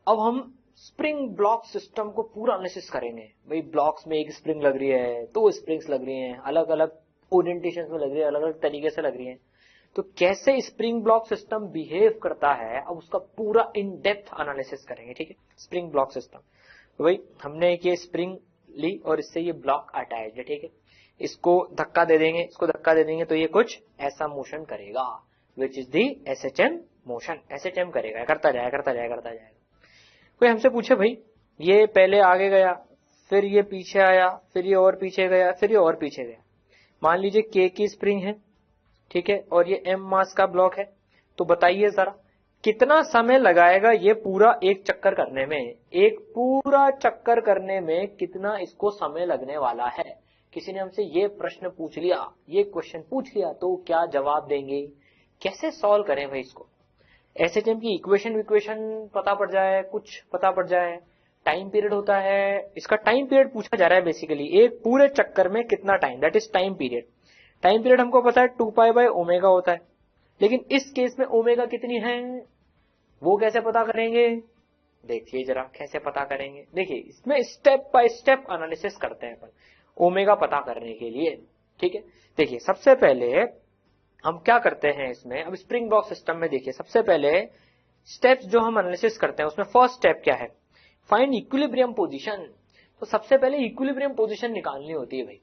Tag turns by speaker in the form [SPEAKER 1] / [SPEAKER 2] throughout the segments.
[SPEAKER 1] अब हम spring block system को पूरा एनालिसिस करेंगे। भाई ब्लॉक्स में एक स्प्रिंग लग रही है, दो स्प्रिंग्स लग रही हैं, अलग अलग ओरिएंटेशन में लग रही है, अलग अलग तरीके से लग रही है, तो कैसे स्प्रिंग ब्लॉक सिस्टम बिहेव करता है, अब उसका पूरा इन डेप्थ एनालिसिस करेंगे। ठीक है, स्प्रिंग ब्लॉक सिस्टम। तो भाई हमने एक ये स्प्रिंग ली और इससे ये ब्लॉक अटैच है। ठीक है, इसको धक्का दे देंगे, इसको धक्का दे देंगे तो ये कुछ ऐसा मोशन करेगा, which is the SHM motion. SHM करेगा, करता जाएगा करता जाएगा करता जाएगा। कोई हमसे पूछे भाई ये पहले आगे गया, फिर ये पीछे आया, फिर ये और पीछे गया, फिर ये और पीछे गया। मान लीजिए के की स्प्रिंग है, ठीक है, और ये एम मास का ब्लॉक है, तो बताइए जरा कितना समय लगाएगा ये पूरा एक चक्कर करने में। एक पूरा चक्कर करने में कितना इसको समय लगने वाला है। किसी ने हमसे ये प्रश्न पूछ लिया, ये क्वेश्चन पूछ लिया, तो क्या जवाब देंगे, कैसे सॉल्व करें भाई इसको। एसएचएम की इक्वेशन पता पड़ जाए, कुछ पता पड़ जाए, टाइम पीरियड होता है, इसका टाइम पीरियड पूछा जा रहा है बेसिकली, एक पूरे चक्कर में कितना time, that is time period. Time period हमको पता है 2π/ω होता है, लेकिन इस केस में ओमेगा कितनी है वो कैसे पता करेंगे, देखिए जरा कैसे पता करेंगे। देखिए इसमें स्टेप बाय स्टेप एनालिसिस करते हैं अपन ओमेगा पता करने के लिए। ठीक है, देखिए सबसे पहले हम क्या करते हैं इसमें, अब स्प्रिंग ब्लॉक सिस्टम में देखिए सबसे पहले स्टेप्स जो हम एनालिसिस करते हैं उसमें फर्स्ट स्टेप क्या है, फाइंड इक्विलिब्रियम पोजीशन। तो सबसे पहले इक्विलिब्रियम पोजीशन निकालनी होती है भाई।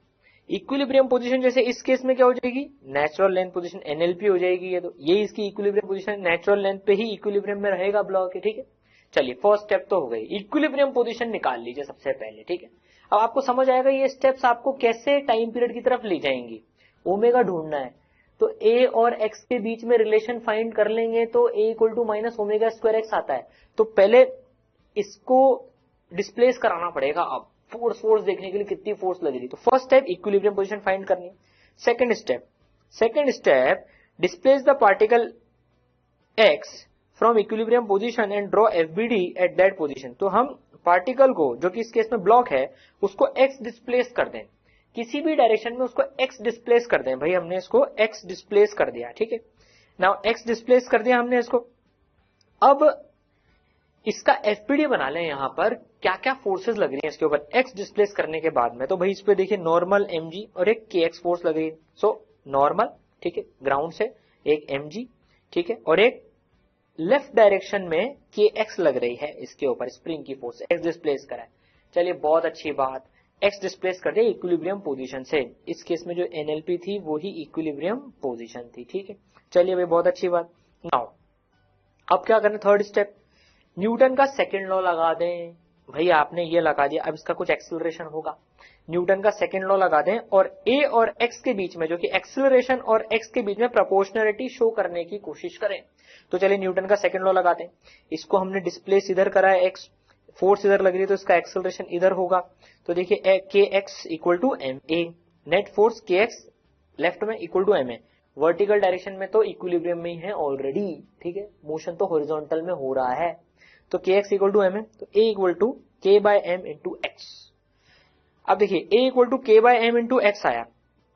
[SPEAKER 1] इक्विलिब्रियम पोजीशन जैसे इस केस में क्या हो जाएगी, नेचुरल लेंथ पोजीशन एनएलपी हो जाएगी। ये तो ये इसकी इक्विलिब्रियम पोजीशन, नेचुरल लेंथ पे ही इक्विलिब्रियम में रहेगा ब्लॉक। ठीक है, चलिए फर्स्ट स्टेप तो हो गई, इक्विलिब्रियम पोजीशन निकाल लीजिए सबसे पहले। ठीक है, अब आपको समझ आएगा ये स्टेप्स आपको कैसे टाइम पीरियड की तरफ ले जाएंगी। ओमेगा ढूंढना है तो ए और एक्स के बीच में रिलेशन फाइंड कर लेंगे, तो a equal to minus omega square x आता है। तो पहले इसको डिस्प्लेस कराना पड़ेगा। अब फोर्स देखने के लिए कितनी फोर्स लग रही, तो first step equilibrium position find करनी है। Second step displace the particle x from equilibrium position and draw FBD at that position. तो हम पार्टिकल को, जो कि इस केस में ब्लॉक है, उसको एक्स डिस्प्लेस कर दें, किसी भी डायरेक्शन में उसको एक्स डिस्प्लेस कर दें। भाई हमने इसको एक्स डिस्प्लेस कर दिया। ठीक है, नाउ एक्स डिस्प्लेस कर दिया हमने इसको। अब इसका एफपीडी बना लें, यहां पर क्या क्या फोर्सेस लग रही हैं इसके ऊपर एक्स डिस्प्लेस करने के बाद में। तो भाई इस पे देखिए नॉर्मल एमजी और एक के एक्स फोर्स लग रही है। सो नॉर्मल, ठीक है, ग्राउंड से एक एमजी, ठीक है, और एक लेफ्ट डायरेक्शन में के एक्स लग रही है इसके ऊपर, स्प्रिंग की फोर्स एक्स डिस्प्लेस करा है। चलिए बहुत अच्छी बात, एक्स डिस्प्लेस कर दिया इक्विलिब्रियम पोजीशन से। इस केस में जो एनएलपी थी वो ही इक्विलिब्रियम पोजीशन थी। ठीक है, चलिए भाई बहुत अच्छी बात। नाउ अब क्या करना, थर्ड स्टेप, न्यूटन का सेकंड लॉ लगा दें। भाई आपने ये लगा दिया, अब इसका कुछ एक्सेलरेशन होगा, न्यूटन का सेकंड लॉ लगा दें और ए और एक्स के बीच में, जो कि एक्सेलरेशन और एक्स के बीच में प्रोपोर्शनलिटी शो करने की कोशिश करें। तो चलिए न्यूटन का सेकंड लॉ लगाते हैं। इसको हमने डिस्प्लेस इधर करा है, एक्स फोर्स इधर लग रही है, तो इसका एक्सेलरेशन इधर होगा। तो देखिए के x equal to M A, net force के एक्स लेफ्ट में equal to M A, vertical direction में तो इक्विलिब्रियम में ही है ऑलरेडी। ठीक है, मोशन तो हॉरिजॉन्टल में हो रहा है, तो k x equal to M है, तो a equal to k by m into x. अब देखिए ए equal to k by m into x आया।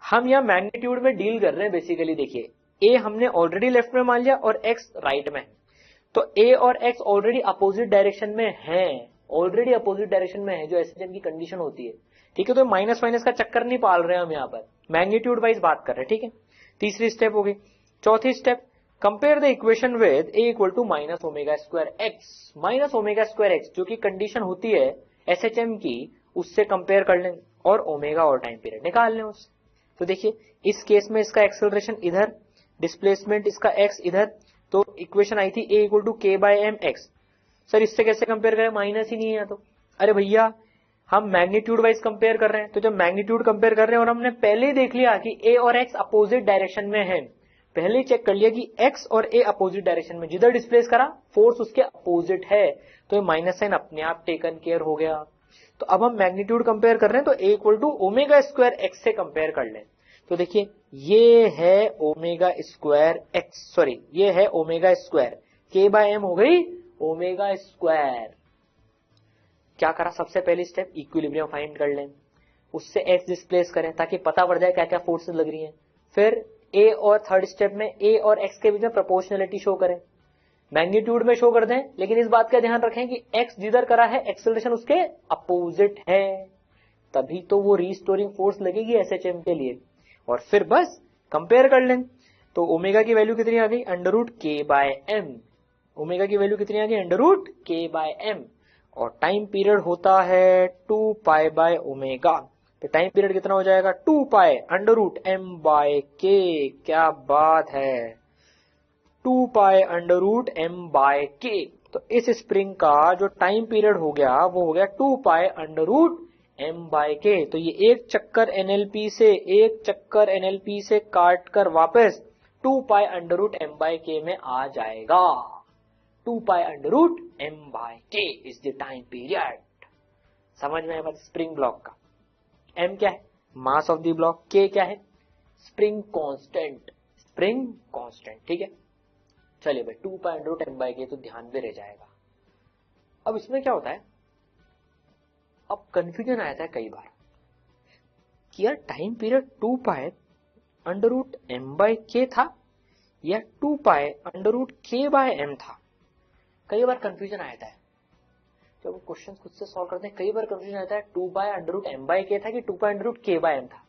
[SPEAKER 1] हम यहाँ मैग्नीट्यूड में डील कर रहे हैं बेसिकली। देखिए ए हमने ऑलरेडी लेफ्ट में मान लिया और एक्स राइट में, तो ए और एक्स ऑलरेडी अपोजिट डायरेक्शन में है, ऑलरेडी अपोजिट डायरेक्शन में है, जो एसएचएम की कंडीशन होती है। ठीक है, तो माइनस माइनस का चक्कर नहीं पाल रहे हैं हम यहाँ पर, मैग्नीट्यूड वाइज बात कर रहे हैं। ठीक है, तीसरी स्टेप हो गई। चौथी step, compare the equation with A equal to minus omega square X. Minus omega square X जो की कंडीशन होती है एसएचएम की, उससे कंपेयर कर लें और ओमेगा और टाइम पीरियड निकाल लें उससे। तो देखिए इस केस में इसका एक्सेलरेशन इधर, डिस्प्लेसमेंट इसका एक्स इधर, तो इक्वेशन आई थी ए equal to k by M x. Sir इससे कैसे कंपेयर करें, माइनस ही नहीं है। तो अरे भैया हम मैग्नीट्यूड वाइज कंपेयर कर रहे हैं, तो जब मैग्नीट्यूड कंपेयर कर रहे हैं और हमने पहले ही देख लिया कि ए और एक्स अपोजिट डायरेक्शन में है, पहले ही चेक कर लिया कि एक्स और ए अपोजिट डायरेक्शन में, जिधर डिस्प्लेस करा फोर्स उसके अपोजिट है, तो ये माइनस साइन अपने आप टेकन केयर हो गया। तो अब हम मैग्नीट्यूड कंपेयर कर रहे हैं, तो a equal to omega square x से कंपेयर कर लें। तो देखिए ये है ओमेगा स्क्वायर एक्स, सॉरी ये है ओमेगा स्क्वायर, के बाय एम हो गई ओमेगा स्क्वायर। क्या करा, सबसे पहली स्टेप इक्विलिब्रियम फाइंड कर लें, उससे एक्स डिस्प्लेस करें ताकि पता पड़ जाए क्या क्या फोर्सेस लग रही हैं। फिर ए और थर्ड स्टेप में ए और एक्स के बीच में प्रोपोर्शनलिटी शो करें, मैग्नीट्यूड में शो कर दें, लेकिन इस बात का ध्यान रखें कि एक्स जिधर करा है एक्सेलरेशन उसके अपोजिट है, तभी तो वो रीस्टोरिंग फोर्स लगेगी एसएचएम के लिए। और फिर बस कंपेयर कर लें। तो ओमेगा की वैल्यू कितनी आ गई, √k/m। ओमेगा की वैल्यू कितनी आ गई, √k/m। और टाइम पीरियड होता है 2π/ω। तो टाइम पीरियड कितना हो जाएगा, 2π√m/k। क्या बात है, 2π√m/k। तो इस स्प्रिंग का जो टाइम पीरियड हो गया वो हो गया 2π√m/k। तो ये एक चक्कर एनएलपी से काट कर वापस 2π√m/k में आ जाएगा। 2π√m/k is the time period. समझ में आया स्प्रिंग ब्लॉक का। m क्या है, mass of the block. k क्या है, स्प्रिंग कांस्टेंट। स्प्रिंग कांस्टेंट, ठीक है। चलिए भाई 2π√m/k तो ध्यान में रह जाएगा। अब इसमें क्या होता है, अब कंफ्यूजन आया था कई बार कि यार टाइम पीरियड 2π√m/k था या 2π√k/m था। कई बार कंफ्यूजन आया था, जब क्वेश्चन खुद से सॉल्व करते हैं कई बार कंफ्यूजन आता है 2π√m/k था कि 2π√k/m था।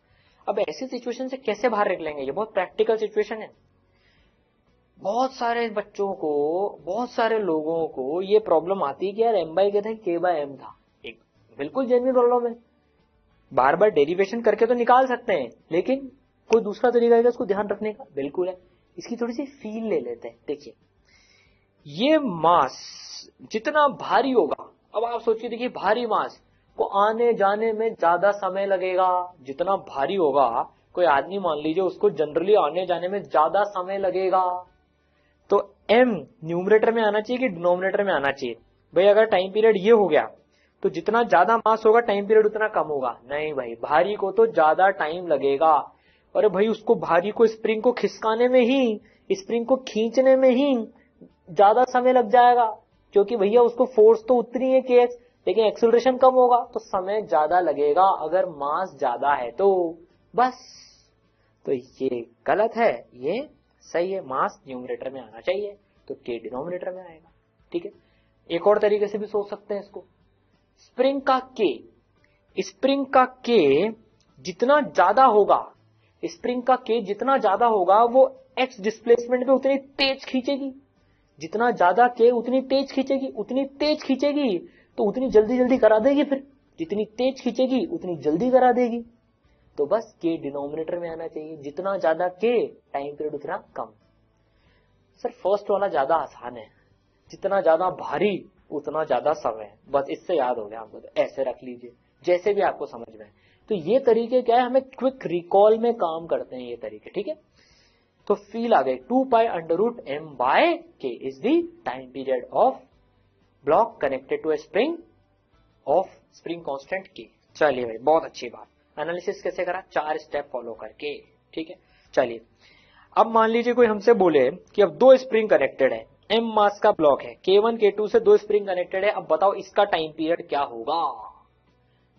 [SPEAKER 1] अब ऐसी सिचुएशन से कैसे बाहर निकलेंगे, ये बहुत प्रैक्टिकल सिचुएशन है। बहुत सारे बच्चों को, बहुत सारे लोगों को ये प्रॉब्लम आती है कि यार m/k था कि k/m था। एक बिल्कुल जेन्युइन प्रॉब्लम है, बार बार डेरिवेशन करके तो निकाल सकते हैं, लेकिन कोई दूसरा तरीका है इसको ध्यान रखने का, बिल्कुल है। इसकी थोड़ी सी फील ले लेते हैं। देखिए ये मास जितना भारी होगा, अब आप सोचिए, देखिए भारी मास को आने जाने में ज्यादा समय लगेगा। जितना भारी होगा, कोई आदमी मान लीजिए उसको जनरली आने जाने में ज्यादा समय लगेगा, तो m न्यूमरेटर में आना चाहिए कि डिनोमिनेटर में आना चाहिए। भाई अगर टाइम पीरियड ये हो गया तो जितना ज्यादा मास होगा टाइम पीरियड उतना कम होगा। नहीं भाई, भारी को तो ज्यादा टाइम लगेगा। अरे भाई उसको, भारी को, स्प्रिंग को खिसकाने में ही, स्प्रिंग को खींचने में ही ज्यादा समय लग जाएगा, क्योंकि भैया उसको फोर्स तो उतनी है kx, लेकिन एक्सेलरेशन कम होगा तो समय ज्यादा लगेगा अगर मास ज्यादा है तो। बस, तो ये गलत है, ये सही है। मास न्यूमरेटर में आना चाहिए तो k डिनोमिनेटर में आएगा, ठीक है। एक और तरीके से भी सोच सकते हैं इसको, स्प्रिंग का k जितना ज्यादा होगा, स्प्रिंग का k जितना ज्यादा होगा वो x डिस्प्लेसमेंट पे उतनी तेज खींचेगी। जितना ज्यादा k उतनी तेज खींचेगी तो उतनी जल्दी जल्दी करा देगी। फिर जितनी तेज खींचेगी उतनी जल्दी करा देगी। तो बस k डिनोमिनेटर में आना चाहिए। जितना ज्यादा k, टाइम पीरियड उतना कम। सर फर्स्ट वाला ज्यादा आसान है, जितना ज्यादा भारी उतना ज्यादा समय। बस इससे याद हो गया आपको, तो ऐसे रख लीजिए, जैसे भी आपको समझ में आए। तो ये तरीके क्या है, हमें क्विक रिकॉल में काम करते हैं ये तरीके, ठीक है। तो फील आ गई, 2π√m/k is the time period of block connected to a spring of spring constant k। चलिए भाई बहुत अच्छी बात। एनालिसिस कैसे करा, 4 स्टेप फॉलो करके, ठीक है। चलिए अब मान लीजिए कोई हमसे बोले कि अब 2 स्प्रिंग कनेक्टेड है, m मास का ब्लॉक है, k1 k2 से 2 स्प्रिंग कनेक्टेड है। अब बताओ इसका टाइम पीरियड क्या होगा।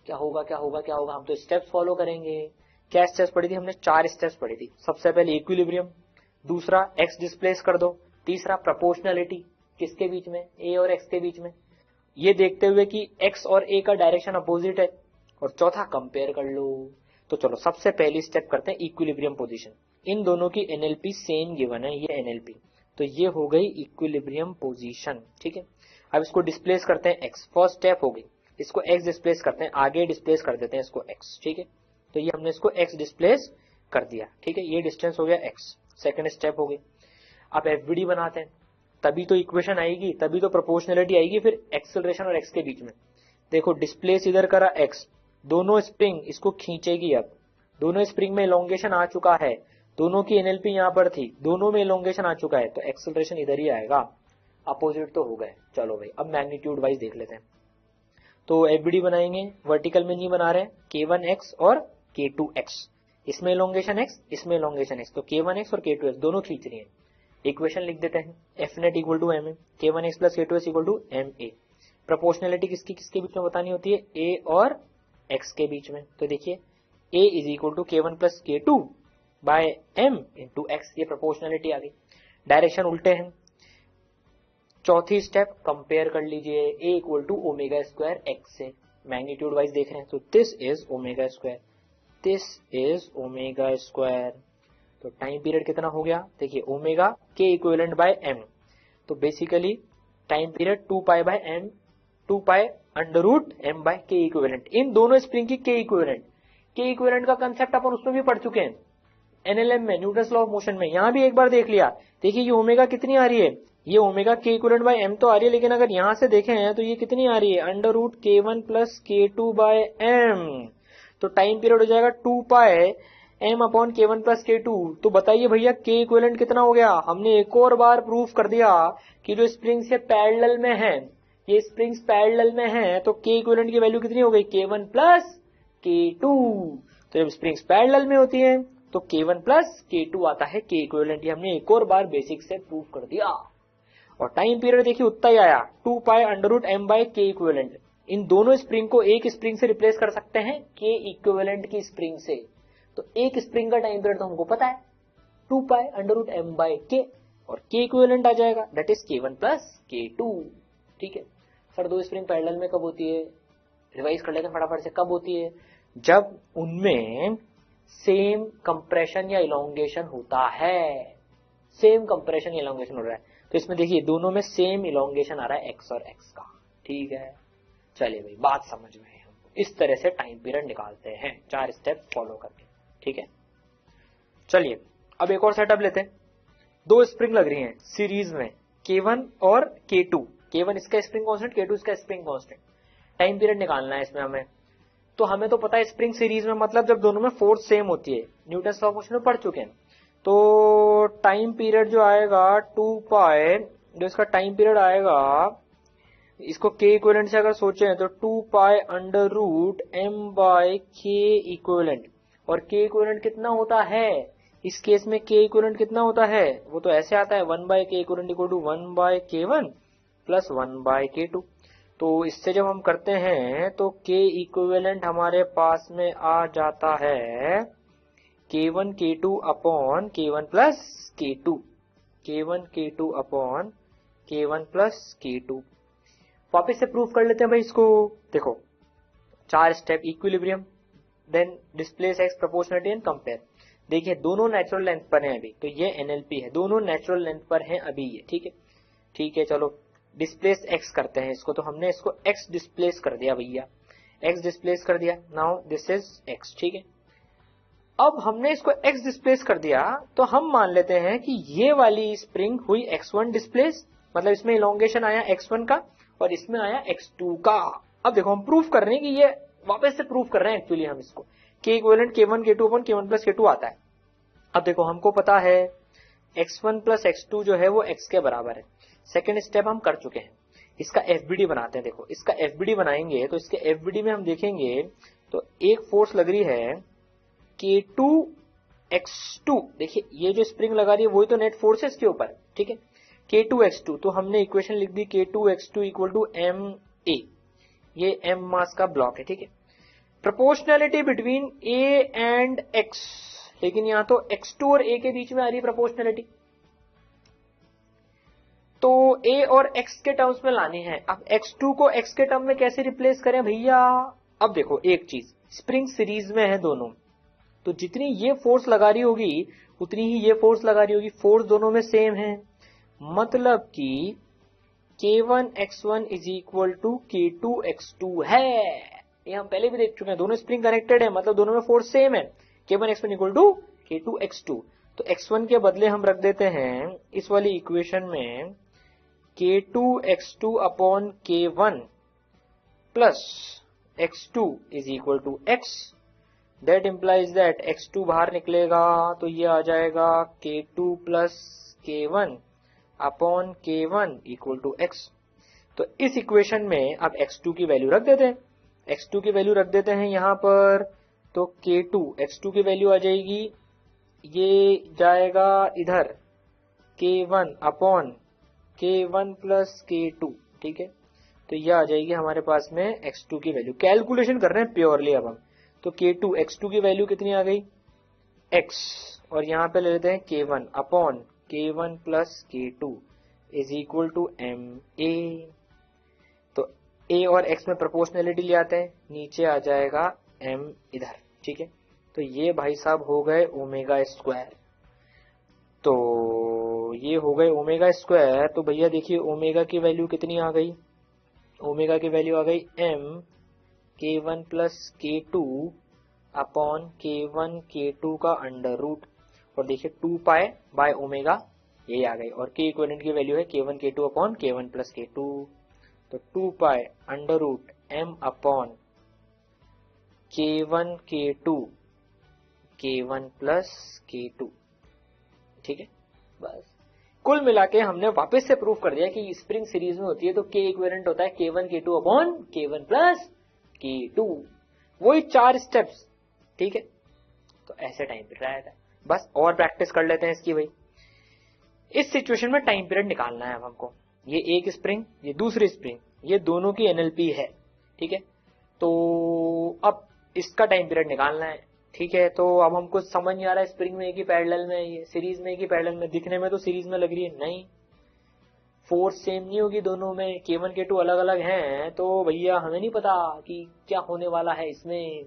[SPEAKER 1] हम तो स्टेप्स फॉलो करेंगे। क्या स्टेप्स पढ़ी थी हमने, 4 स्टेप्स पढ़ी थी। सबसे पहले इक्विलिब्रियम, दूसरा x डिस्प्लेस कर दो, तीसरा प्रोपोर्शनलिटी, किसके बीच में, a और x के बीच में, ये देखते हुए कि x और a का डायरेक्शन अपोजिट है, और चौथा कंपेयर कर लो। तो चलो सबसे पहली स्टेप करते हैं इक्विलिब्रियम पोजीशन। इन दोनों की एनएलपी सेम गिवन है, ये एनएलपी, तो ये हो गई इक्विलिब्रियम पोजीशन, ठीक है। अब इसको डिस्प्लेस करते हैं x, फर्स्ट स्टेप हो गई। इसको x डिस्प्लेस करते हैं, आगे डिस्प्लेस कर देते हैं इसको x, ठीक है। तो ये हमने इसको x डिस्प्लेस कर दिया, ठीक है। ये डिस्टेंस हो गया x, सेकंड स्टेप हो गई। अब एफबीडी बनाते हैं, तभी तो इक्वेशन आएगी, तभी तो प्रोपोर्शनलिटी आएगी, फिर एक्सेलरेशन और x के बीच में। देखो डिस्प्लेस इधर करा x, दोनों स्प्रिंग इसको खींचेगी। अब दोनों स्प्रिंग में इलोंगेशन आ चुका है, दोनों की एनएलपी यहां पर थी, दोनों में इलोंगेशन आ चुका है, तो एक्सेलरेशन इधर ही आएगा। अपोजिट तो हो गए। चलो भाई अब मैग्नीट्यूड वाइज देख लेते हैं। तो एफबीडी बनाएंगे, वर्टिकल में नहीं बना रहे, k1x और k2x, इसमें इलोंगेशन x, इसमें इलोंगेशन x, तो k1x और k2x दोनों खींच रही है। इक्वेशन लिख देते हैं, Fnet equal to ma, k1x plus k2x equal to ma। Proportionality किसकी किसके बीच में बतानी होती है, a और x के बीच में। तो देखिए a is equal to k1 plus k2 by m into x, ये प्रोपोर्शनलिटी आ गई। डायरेक्शन उल्टे हैं, चौथी स्टेप कंपेयर कर लीजिए, a equal to omega square x से, मैग्नीट्यूड वाइज देख रहे हैं तो this is omega square, this is omega square. तो टाइम पीरियड कितना हो गया, देखिए ओमेगा के इक्विवेलेंट बाय एम, तो basically time period 2 pi by m, 2 pi under root M by K equivalent, इन दोनों स्प्रिंग की के इक्विवेलेंट का कंसेप्ट अपन उसमें भी पढ़ चुके हैं एनएलएम में, न्यूटन्स लॉ ऑफ मोशन में, यहां भी एक बार देख लिया। देखिए ये ओमेगा कितनी आ रही है, ये ओमेगा के इक्विवेलेंट बाय एम तो आ रही है, लेकिन अगर यहां से देखें तो ये कितनी आ रही है, under root k1 plus k2 by M, तो टाइम पीरियड हो जाएगा 2 पाई M upon k1 plus k2। तो बताइए भैया के इक्विवेलेंट कितना हो गया, हमने एक और बार प्रूफ कर दिया कि जो स्प्रिंग्स ये पैरेलल में है, ये स्प्रिंग्स पैरेलल में है, तो के इक्विवेलेंट की वैल्यू कितनी हो गई, k1 प्लस k2। तो जब स्प्रिंग्स पैरेलल में होती है तो k1 प्लस k2 आता है के इक्विवेलेंट, ये हमने एक और बार बेसिक से प्रूव कर दिया। और टाइम पीरियड देखिए उतना ही आया, 2 pi under root M by K equivalent. इन दोनों स्प्रिंग को एक स्प्रिंग से रिप्लेस कर सकते हैं के इक्विवेलेंट की स्प्रिंग से, तो एक स्प्रिंग का टाइम पीरियड तो हमको पता है 2 pi under root M by K, और के इक्विवेलेंट आ जाएगा that is k1 plus k2। ठीक है सर, दो स्प्रिंग पैरेलल में कब होती है, रिवाइज कर लेते हैं फटाफट से, कब होती है, जब उनमें सेम कंप्रेशन या इलोंगेशन होता है, सेम कंप्रेशन या इलोंगेशन हो रहा है। तो इसमें देखिए दोनों में सेम इलोंगेशन आ रहा है एक्स और एक्स का। ठीक है चलिए भाई बात समझ में है, इस तरह से टाइम पीरियड निकालते हैं 4 स्टेप फॉलो करके। ठीक है चलिए अब एक और सेटअप लेते हैं, दो स्प्रिंग लग रही हैं सीरीज में k1 और k2, k1 इसका स्प्रिंग कांस्टेंट, k2 इसका स्प्रिंग कांस्टेंट, टाइम पीरियड निकालना है इसमें हमें। तो हमें तो पता है स्प्रिंग सीरीज में मतलब जब दोनों में फोर्स सेम होती है, न्यूटन्स लॉ ऑफ मोशन में पढ़ चुके हैं। तो टाइम पीरियड जो आएगा 2 पाई, जो इसका टाइम पीरियड आएगा, इसको के इक्विवेलेंट से अगर सोचें तो 2 pi under root M by K equivalent, और के इक्विवेलेंट कितना होता है, इस केस में के इक्विवेलेंट कितना होता है, वो तो ऐसे आता है 1 by K equivalent equal to 1 by k1 plus 1 by k2। तो इससे जब हम करते हैं तो के इक्विवेलेंट हमारे पास में आ जाता है k1 k2 upon k1 plus k2, k1 k2 upon k1 plus k2। वापिस से प्रूफ कर लेते हैं भाई इसको, देखो 4 step, equilibrium, then displace x, proportionality and compare. देखिए दोनों नेचुरल लेंथ पर हैं अभी, तो ये एनएलपी है, दोनों नेचुरल लेंथ पर हैं अभी ये। ठीक है चलो डिस्प्लेस एक्स करते हैं इसको, तो हमने इसको एक्स डिस्प्लेस कर दिया भैया, एक्स डिस्प्लेस कर दिया, नाउ दिस इज एक्स। ठीक है अब हमने इसको एक्स डिस्प्लेस कर दिया, तो हम मान लेते हैं कि ये वाली स्प्रिंग हुई x1 डिस्प्लेस, मतलब इसमें इलोंगेशन आया x1 का और इसमें आया x2 का। अब देखो हम प्रूफ कर रहे हैं कि ये वापस से प्रूफ कर रहे हैं एक्चुअली हम इसको, के equivalent k1 k2 upon k1 plus k2 आता है। अब देखो हमको पता है x1 प्लस x2 जो है वो x के बराबर है, सेकेंड स्टेप हम कर चुके हैं। इसका एफबीडी बनाते हैं, देखो इसका एफबीडी बनाएंगे तो इसके एफबीडी में हम देखेंगे तो एक फोर्स लग रही है k2 x2, देखिए ये जो स्प्रिंग लगा रही है वही तो नेट फोर्स है इसके ऊपर। ठीक है k2 x2, तो हमने इक्वेशन लिख दी k2 x2 equal to m a, ये m मास का ब्लॉक है। ठीक है proportionality between a and x, लेकिन यहां तो x2 और a के बीच में आ रही है प्रोपोर्शनलिटी, तो a और x के टर्म्स में लानी है। अब x2 को x के टर्म में कैसे रिप्लेस करें भैया, अब देखो एक चीज, स्प्रिंग सीरीज में है दोनों, तो जितनी ये फोर्स लगा रही होगी उतनी ही ये फोर्स लगा रही होगी, फोर्स दोनों में सेम है, मतलब कि k1 x1 is equal to k2 x2 है। ये हम पहले भी देख चुके हैं, दोनों स्प्रिंग कनेक्टेड है, मतलब दोनों में फोर्स सेम है, k1 x1 equal to k2 x2। तो x1 के बदले हम रख देते हैं इस वाली इक्वेशन में k2 x2 upon k1 plus x2 is equal to x, that implies that x2 बाहर निकलेगा तो ये आ जाएगा k2 plus k1 upon k1 equal to x। तो इस इक्वेशन में अब x2 की वैल्यू रख देते हैं, x2 की वैल्यू रख देते हैं यहां पर, तो k2 x2 की वैल्यू आ जाएगी, ये जाएगा इधर k1 upon k1 plus k2। ठीक है तो यह आ जाएगी हमारे पास में x2 की वैल्यू, कैलकुलेशन कर रहे हैं प्योरली अब हम, तो k2 x2 की वैल्यू कितनी आ गई x, और यहां पे ले लेते हैं k1 upon k1 plus k2, is equal to M A. तो ए और एक्स में प्रोपोर्शनलिटी ले आते हैं, नीचे आ जाएगा एम इधर, ठीक है। तो ये भाई साहब हो गए ओमेगा स्क्वायर। तो ये हो गए ओमेगा स्क्वायर। तो भैया देखिए ओमेगा की वैल्यू कितनी आ गई, ओमेगा की वैल्यू आ गई M K1 plus K2 upon K1 K2 का अंडर रूट, और देखिए 2 पाई बाय ओमेगा ये आ गई, और K इक्विवेलेंट की वैल्यू है K1 K2 upon K1 plus K2। तो 2 pi under root M upon K1 K2 K1 plus K2, ठीक है। बस कुल मिला के हमने वापस से प्रूफ कर दिया कि स्प्रिंग सीरीज में होती है तो K इक्विवेलेंट होता है K1 K2 upon K1 plus K2, वही 4 स्टेप्स, ठीक है। तो ऐसे टाइम पीरियड आया था। बस और प्रैक्टिस कर लेते हैं इसकी भाई। इस सिचुएशन में टाइम पीरियड निकालना है अब हमको। ये एक स्प्रिंग, ये दूसरी स्प्रिंग, ये दोनों की एनएलपी है, ठीक है। तो अब इसका टाइम पीरियड निकालना है, ठीक है। तो अब हमको समझ नहीं आ रहा है, स्प्रिंग में एक ही पैरेलल में, ये सीरीज में एक ही पैरेलल में, दिखने में तो सीरीज में लग रही है, नहीं फोर्स सेम नहीं होगी दोनों में, K1 K2 अलग अलग हैं, तो भैया हमें नहीं पता कि क्या होने वाला है इसमें।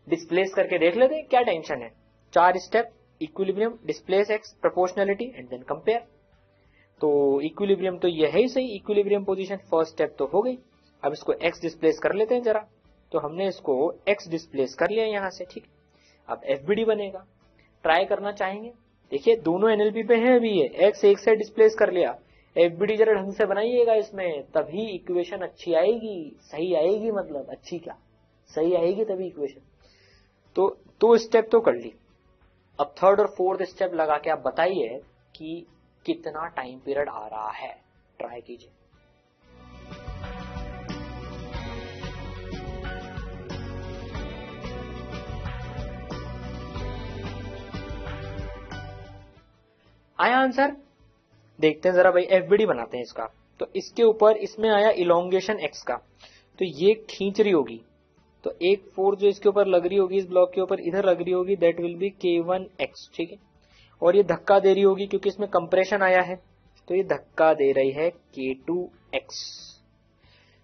[SPEAKER 1] डिस्प्लेस करके देख लेते हैं, क्या टेंशन है। 4 step, equilibrium, displace x, proportionality and then compare. तो इक्विलिब्रियम तो यह है ही सही, इक्विलिब्रियम पोजीशन फर्स्ट स्टेप तो हो गई। अब इसको एक्स डिस्प्लेस कर लेते हैं जरा। तो हमने इसको एक्स डिस्प्लेस कर लिया यहां से, ठीक। अब एफबीडी बनेगा, ट्राई करना चाहेंगे। देखिए दोनों एनएलपी पे है अभी, ये एक्स एक से डिस्प्लेस कर लिया, एफबीडी जरा ढंग से बनाइएगा इसमें, तभी इक्वेशन अच्छी आएगी, सही आएगी, मतलब अच्छी क्या सही आएगी तभी इक्वेशन। तो 2 स्टेप तो कर ली। अब थर्ड और फोर्थ स्टेप लगा के आप बताइए कि कितना टाइम पीरियड आ रहा है, ट्राई कीजिए। आया आंसर, देखते हैं जरा भाई, एफबीडी बनाते हैं इसका। तो इसके ऊपर इसमें आया इलोंगेशन एक्स का, तो ये खींच रही होगी, तो एक फोर्स जो इसके ऊपर लग रही होगी, इस ब्लॉक के ऊपर इधर लग रही होगी, दैट विल बी K1x, ठीक है। और ये धक्का दे रही होगी क्योंकि इसमें कंप्रेशन आया है, तो ये धक्का दे रही है K2x।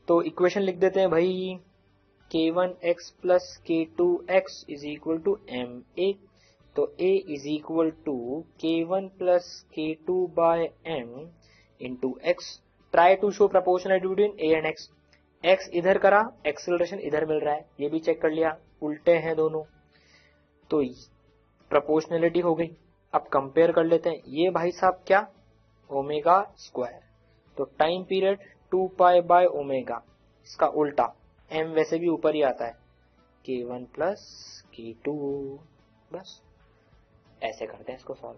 [SPEAKER 1] तो इक्वेशन लिख देते हैं भाई, K1x plus K2x is equal to ma। तो A is equal to K1 plus K2 by M into x. Try to show proportionality between A and X। X इधर करा, एक्सेलरेशन इधर मिल रहा है, ये भी चेक कर लिया, उल्टे हैं दोनों, तो प्रोपोर्शनलिटी हो गई। अब कंपेयर कर लेते हैं, ये भाई साहब क्या, ओमेगा स्क्वायर। तो time period 2 pi by omega, इसका उल्टा, M वैसे भी ऊपर ही आता है, K1 प्लस K2। बस ऐसे करते हैं इसको सॉल्व,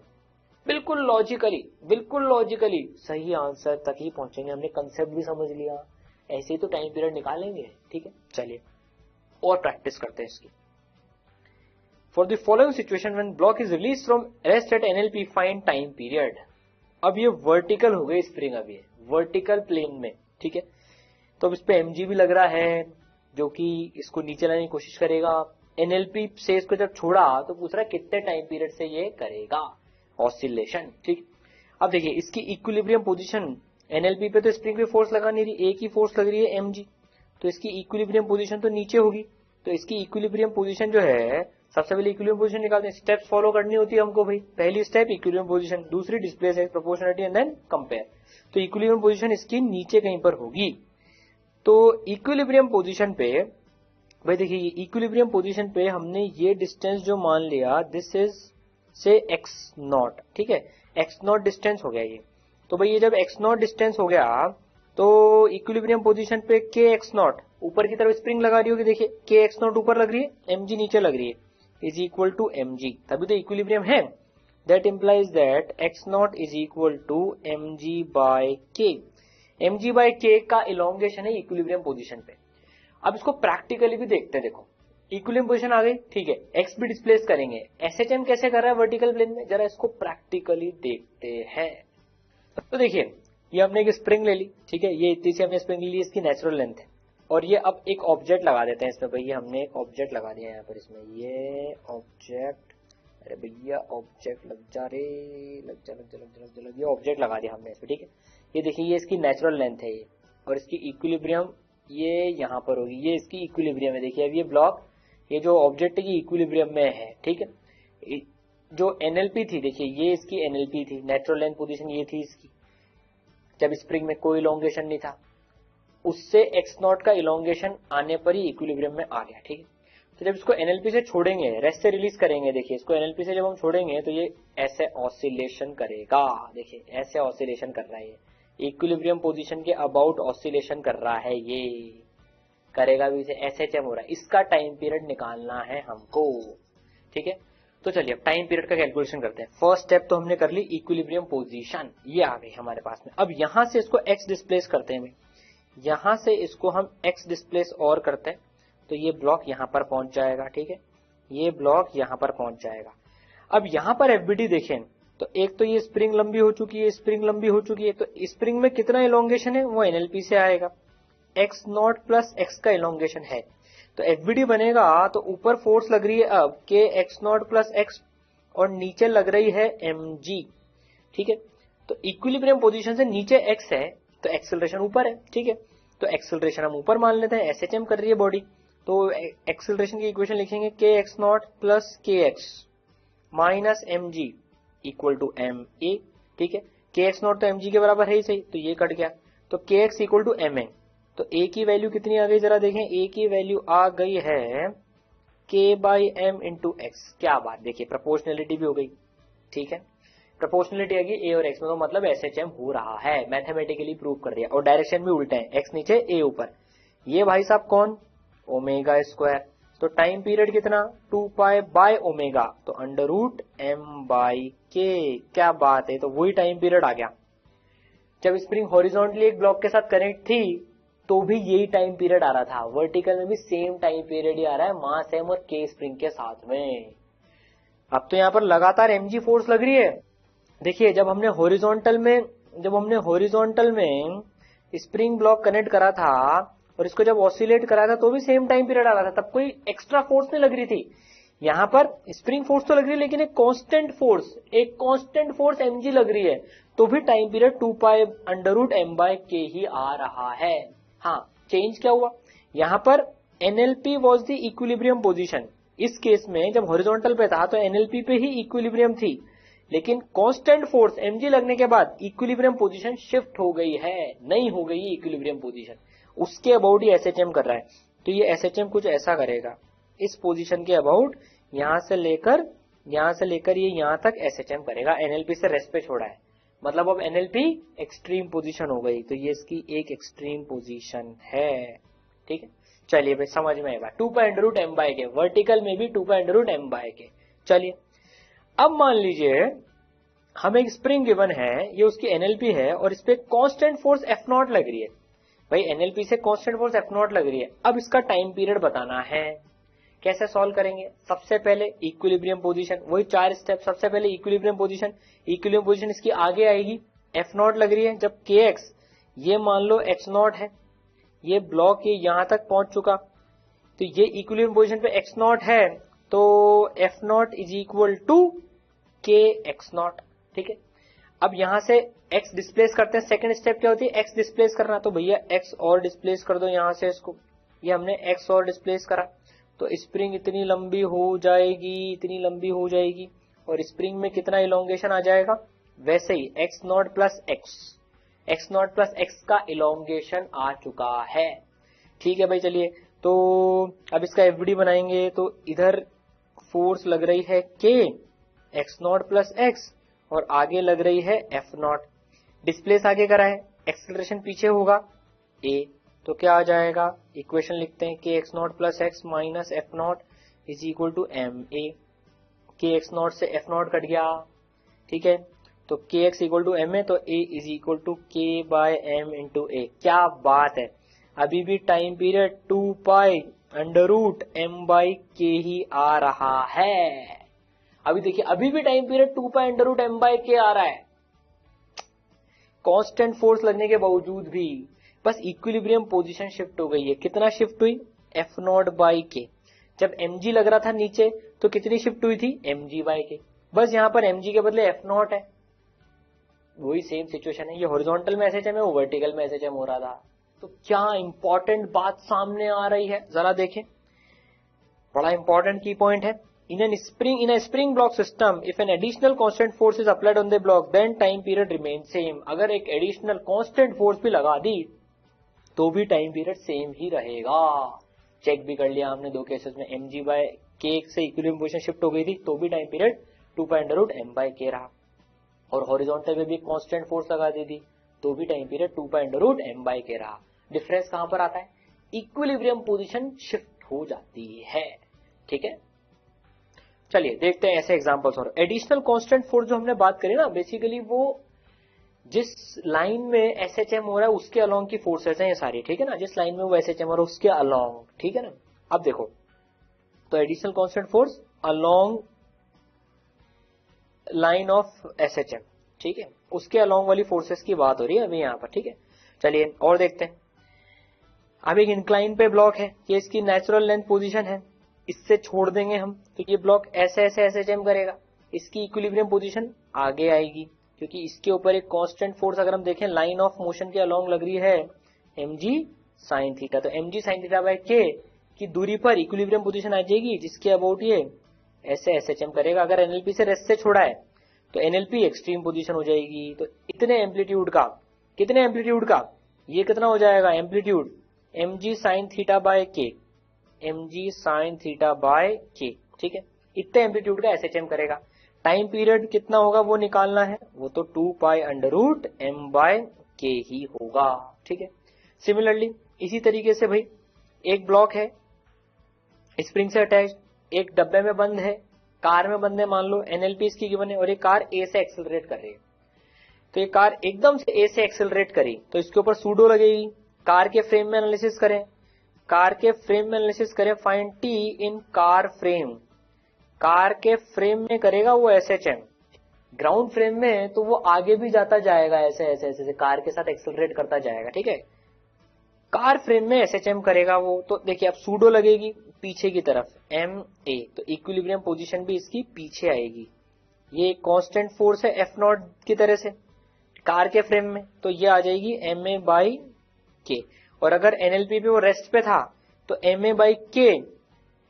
[SPEAKER 1] बिल्कुल लॉजिकली सही आंसर तक ही पहुंचेंगे। हमने कंसेप्ट भी समझ लिया, ऐसे ही तो टाइम पीरियड निकालेंगे, ठीक है। चलिए और प्रैक्टिस करते हैं इसकी। For the following situation when block is release from rest at NLP find time period. अब ये वर्टिकल हो गई स्प्रिंग, अब ये वर्टिकल प्लेन में, ठीक है। तो अब इस पे एमजी भी लग रहा है जो कि इसको नीचे लाने की कोशिश करेगा। एनएलपी से इसको जब छोड़ा तो पूछ रहा है कितने टाइम पीरियड से ये करेगा ऑसिलेशन, ठीक। अब देखिए इसकी इक्विलिब्रियम पोजीशन, एनएलपी पे तो स्प्रिंग पे फोर्स लगा नहीं रही, एक ही फोर्स लग रही है एमजी, तो इसकी इक्विलिब्रियम पोजीशन तो नीचे होगी। तो इसकी इक्विलिब्रियम पोजीशन जो है, सबसे पहले इक्विलिब्रियम पोजीशन निकालते हैं, स्टेप्स फॉलो करनी होती है हमको भाई। पहली स्टेप इक्विलिब्रियम पोजीशन, दूसरी displace x, proportionality and then compare. तो इक्विलिब्रियम पोजीशन इसकी नीचे कहीं पर होगी। तो इक्विलिब्रियम पोजीशन पे भाई देखिए, इक्विलिब्रियम पोजीशन पे हमने ये डिस्टेंस जो मान लिया, दिस इज से एक्स नॉट, ठीक है, एक्स नॉट डिस्टेंस हो गया ये। तो भाई ये जब एक्स नॉट डिस्टेंस हो गया तो इक्विलिब्रियम पोजीशन पे के एक्स नॉट, ऊपर की तरफ स्प्रिंग लगा रही होगी, देखिए के एक्स नॉट ऊपर लग रही है, एमजी नीचे लग रही है, इज इक्वल टू एमजी, तभी तो इक्विलिब्रियम है। That implies that x not is equal to mg by k. Mg by k का इलोंगेशन है इक्विलिब्रियम पोजीशन पे। अब इसको प्रैक्टिकली भी देखते हैं, देखो इक्विलिब्रियम पोजीशन आ गई, ठीक है, एक्स भी डिस्प्लेस करेंगे, एसएचएम कैसे कर रहा है वर्टिकल प्लेन में, जरा इसको प्रैक्टिकली देखते हैं। तो देखिए ये हमने एक स्प्रिंग ले ली, ठीक है, ये इतनी सी हमने स्प्रिंग ले ली, इसकी नेचुरल लेंथ है, और ये अब एक ऑब्जेक्ट लगा देते हैं इसमें। भाई हमने एक ऑब्जेक्ट लगा दिया यहाँ पर, इसमें ये ऑब्जेक्ट अरे भैया ऑब्जेक्ट लग जा रे, लग जा, ये ऑब्जेक्ट लगा दिया हमने इसमें, ठीक है। ये देखिए ये इसकी नेचुरल लेंथ है ये, और इसकी इक्विलिब्रियम ये यहाँ पर होगी, ये इसकी इक्विलिब्रियम है। देखिए अब ये ब्लॉक, ये जो ऑब्जेक्ट की इक्विलिब्रियम में है, ठीक है। जो एनएलपी थी, देखिए ये इसकी एनएलपी थी, नेचुरल लेंथ पोजीशन ये थी इसकी, जब स्प्रिंग में कोई इलोंगेशन नहीं था, उससे एक्स नॉट का इलोंगेशन आने पर ही इक्विलिब्रियम में आ गया, ठीक है। तो जब इसको एनएलपी से छोड़ेंगे, रेस्ट से रिलीज करेंगे, देखिए इसको एनएलपी से जब हम छोड़ेंगे तो ये ऐसे ऑसिलेशन करेगा, देखिए ऐसे ऑसिलेशन कर रहा है, ये इक्विलिब्रियम पोजीशन के अबाउट ऑसिलेशन कर रहा है, ये करेगा भी इसे, एसएचएम हो रहा है। इसका टाइम पीरियड निकालना है हमको, ठीक है। तो चलिए अब टाइम पीरियड का कैलकुलेशन करते हैं। फर्स्ट स्टेप तो हमने कर ली, इक्विलिब्रियम पोजीशन ये आ गई हमारे पास में। अब यहां से इसको एक्स डिस्प्लेस करते हैं, यहां से इसको हम एक्स डिस्प्लेस और करते हैं, तो ये ब्लॉक यहां पर पहुंच जाएगा, ठीक है। ये ब्लॉक यहां पर पहुंच जाएगा। अब यहां पर एफबीडी देखें तो एक तो ये स्प्रिंग लंबी हो चुकी है, स्प्रिंग लंबी हो चुकी है, तो स्प्रिंग में कितना इलोंगेशन है वो एनएलपी से आएगा, एक्स नॉट प्लस एक्स का इलोंगेशन है, तो एफबीडी बनेगा। तो ऊपर फोर्स लग रही है अब के एक्स नॉट प्लस एक्स, और नीचे लग रही है mg, ठीक है। तो इक्विलिब्रियम पोजीशन से नीचे x है तो एक्सेलरेशन ऊपर है, ठीक है। तो एक्सेलरेशन हम ऊपर मान लेते हैं, एसएचएम कर रही है बॉडी, तो एक्सेलरेशन की इक्वेशन लिखेंगे k x not plus k x minus mg equal to ma, ठीक है। के एक्स नॉट तो mg के बराबर है ही सही, तो ये कट गया, तो k x equal to ma। तो a की वैल्यू कितनी आ गई जरा देखें, a की वैल्यू आ गई है k by m into x. क्या बात, देखिए प्रोपोर्शनलिटी भी हो गई, ठीक है। प्रोपोर्शनलिटी आ गई a और x में, तो मतलब एसएचएम हो रहा है, मैथमेटिकली प्रूव कर दिया, और डायरेक्शन भी उल्टा है, x नीचे a ऊपर। ये भाई साहब कौन, ओमेगा स्क्वायर। तो टाइम पीरियड कितना, 2 पाई बाय ओमेगा, तो अंडर रूट m बाई के। क्या बात है, तो वही टाइम पीरियड आ गया। जब स्प्रिंग हॉरिजॉन्टली एक ब्लॉक के साथ कनेक्ट थी तो भी यही टाइम पीरियड आ रहा था, वर्टिकल में भी सेम टाइम पीरियड ही आ रहा है, मास एम और के स्प्रिंग के साथ में। अब तो यहां पर लगातार mg फोर्स लग रही है। देखिए जब हमने हॉरिजॉन्टल में स्प्रिंग ब्लॉक कनेक्ट करा था और इसको जब ऑसिलेट करा था तो भी सेम टाइम पीरियड आ रहा था, तब कोई एक्स्ट्रा फोर्स नहीं लग रही थी। यहां पर स्प्रिंग फोर्स तो लग रही है लेकिन एक कांस्टेंट फोर्स mg लग रही है, तो भी time period 2 pi under root m by k ही आ रहा है। हाँ, चेंज क्या हुआ, यहां पर NLP was the equilibrium position. इस केस में जब हॉरिजॉन्टल पे था तो एनएलपी पे ही इक्विलिब्रियम थी, लेकिन कांस्टेंट फोर्स mg लगने के बाद इक्विलिब्रियम पोजीशन शिफ्ट हो गई है, नहीं हो गई इक्विलिब्रियम पोजीशन, उसके अबाउट ही एसएचएम कर रहा है। तो ये एसएचएम कुछ ऐसा करेगा, इस पोजीशन के अबाउट यहां से लेकर ये यहां तक एसएचएम करेगा, एनएलपी से रेस्ट पे छोड़ा है, मतलब अब एनएलपी एक्सट्रीम पोजीशन हो गई, तो ये इसकी एक एक्सट्रीम पोजीशन है, ठीक है। चलिए भाई समझ में आएगा, 2 pi under root m by k, vertical में भी 2 pi under root m by k. चलिए अब मान लीजिए हमें एक स्प्रिंग गिवन है, ये उसकी एनएलपी है और इस पे कांस्टेंट फोर्स एफ नॉट लग रही है, भाई एनएलपी से कांस्टेंट फोर्स एफ नॉट लग रही है। अब इसका टाइम पीरियड बताना है, कैसे सॉल्व करेंगे, सबसे पहले इक्विलिब्रियम पोजीशन, वही 4 स्टेप। सबसे पहले इक्विलिब्रियम पोजीशन इसकी आगे आएगी, एफ नॉट लग रही है, जब के एक्स ये मान लो एक्स नॉट है, ये ब्लॉक ये यहां तक पहुंच चुका, तो ये इक्विलिब्रियम पोजीशन पे एक्स नॉट है, तो F not is equal to k x not, ठीक है। अब यहां से x डिस्प्लेस करते हैं, सेकंड स्टेप क्या होती है, x डिस्प्लेस करना, तो भैया x और डिस्प्लेस कर दो यहां से इसको, ये हमने x और डिस्प्लेस करा, तो स्प्रिंग इतनी लंबी हो जाएगी, और स्प्रिंग में कितना इलोंगेशन आ जाएगा, वैसे ही x नॉट प्लस x का इलोंगेशन आ चुका है, ठीक है भाई। चलिए तो अब इसका एफबीडी बनाएंगे, तो इधर फोर्स लग रही है k x not plus x, और आगे लग रही है एफ नॉट, डिस्प्लेस आगे करा है, एक्सेलरेशन पीछे होगा a, तो क्या आ जाएगा, इक्वेशन लिखते हैं k x not plus x minus F not is equal to M a. K x not से एफ नॉट कट गया, ठीक है, तो k x equal to M A, तो a is equal to k by m into a. क्या बात है, अभी भी time period 2 pi under root m by k ही आ रहा है। अभी देखिए अभी भी time period 2 pi under root m by के आ रहा है, कांस्टेंट फोर्स लगने के बावजूद भी, बस इक्विलिब्रियम पोजीशन शिफ्ट हो गई है। कितना शिफ्ट हुई, एफ नॉट बाई के, जब mg लग रहा था नीचे तो कितनी शिफ्ट हुई थी, mg/k। बस यहां पर mg के बदले f0 है, वही सेम सिचुएशन है। ये हॉरिजॉन्टल में एसएचएम है, वो वर्टिकल में एसएचएम हो रहा था। तो क्या इंपॉर्टेंट बात सामने आ रही है, जरा देखें, बड़ा इंपॉर्टेंट की पॉइंट है। in a spring block system, if an additional constant force is applied on the block, then time period remains same। अगर एक एडिशनल कांस्टेंट फोर्स भी लगा दी तो भी टाइम पीरियड सेम ही रहेगा। चेक भी कर लिया हमने दो केसेस में, mg/k से इक्विलिब्रियम पोजीशन शिफ्ट हो गई थी तो भी टाइम पीरियड 2π√m/k रहा, और हॉरिजॉन्टल में भी कांस्टेंट फोर्स लगा दी थी तो भी टाइम पीरियड 2π√m/k रहा। डिफरेंस कहां पर आता है, इक्विलिब्रियम पोजीशन शिफ्ट हो जाती है। ठीक है, चलिए देखते हैं ऐसे एग्जांपल्स। और एडिशनल कांस्टेंट फोर्स जो हमने बात करी ना, बेसिकली वो जिस लाइन में एसएचएम हो रहा है उसके अलोंग की फोर्सेस हैं ये सारी। ठीक है ना, जिस लाइन में वो एसएचएम हो रहा है उसके अलोंग। ठीक है ना, अब देखो तो additional constant force along line of SHM, ठीक है, उसके अलोंग वाली फोर्सेस की बात हो रही है अभी यहाँ पर। ठीक है, चलिए और देखते हैं। अब एक इंक्लाइन पे ब्लॉक है, ये इसकी नेचुरल लेंथ पोजीशन है, इससे छोड़ देंगे हम तो ये ब्लॉक ऐसे ऐसे एसएचएम करेगा, इसकी इक्विलिब्रियम पोजीशन आगे आएगी क्योंकि इसके ऊपर एक कांस्टेंट फोर्स अगर हम देखें लाइन ऑफ मोशन के अलोंग लग रही है mg sin थीटा। तो mg sin थीटा/k की दूरी पर इक्विलिब्रियम पोजीशन आ जाएगी जिसके अबाउट ये ऐसे एसएचएम करेगा। अगर एनएलपी से रेस्ट से छोड़ा है तो एनएलपी एक्सट्रीम पोजीशन हो जाएगी। तो इतने एम्पलीट्यूड का, कितने एम्पलीट्यूड का, ये कितना हो जाएगा amplitude mg sin थीटा/k, mg sin थीटा/k। ठीक है, इतने एम्पलीट्यूड का एसएचएम करेगा। टाइम पीरियड कितना होगा वो निकालना है, वो तो 2π√m/k ही होगा। ठीक है, सिमिलरली इसी तरीके से भाई एक ब्लॉक है स्प्रिंग से अटैच्ड, एक डब्बे में बंद है, कार में बंद है, मान लो एनएलपी इसकी गिवन है, और ये कार ए से एक्सेलरेट कर रही है। तो ये कार एकदम से ए से एक्सेलरेट करी तो इसके ऊपर सूडो लगेगी। कार के फ्रेम में एनालिसिस करें, कार के फ्रेम में एनालिसिस करें, फाइंड टी इन कार फ्रेम। कार के फ्रेम में करेगा वो एसएचएम, ग्राउंड फ्रेम में तो वो आगे भी जाता जाएगा ऐसे ऐसे ऐसे कार के साथ एक्सेलरेट करता जाएगा। ठीक है, कार फ्रेम में एसएचएम करेगा वो, तो देखिए अब सूडो लगेगी पीछे की तरफ ma, तो इक्विलिब्रियम पोजीशन भी इसकी पीछे आएगी। ये कांस्टेंट फोर्स है F0 की तरह से कार के फ्रेम में, तो ये आ जाएगी ma/k। और अगर एनएलपी पे वो रेस्ट पे था तो ma/k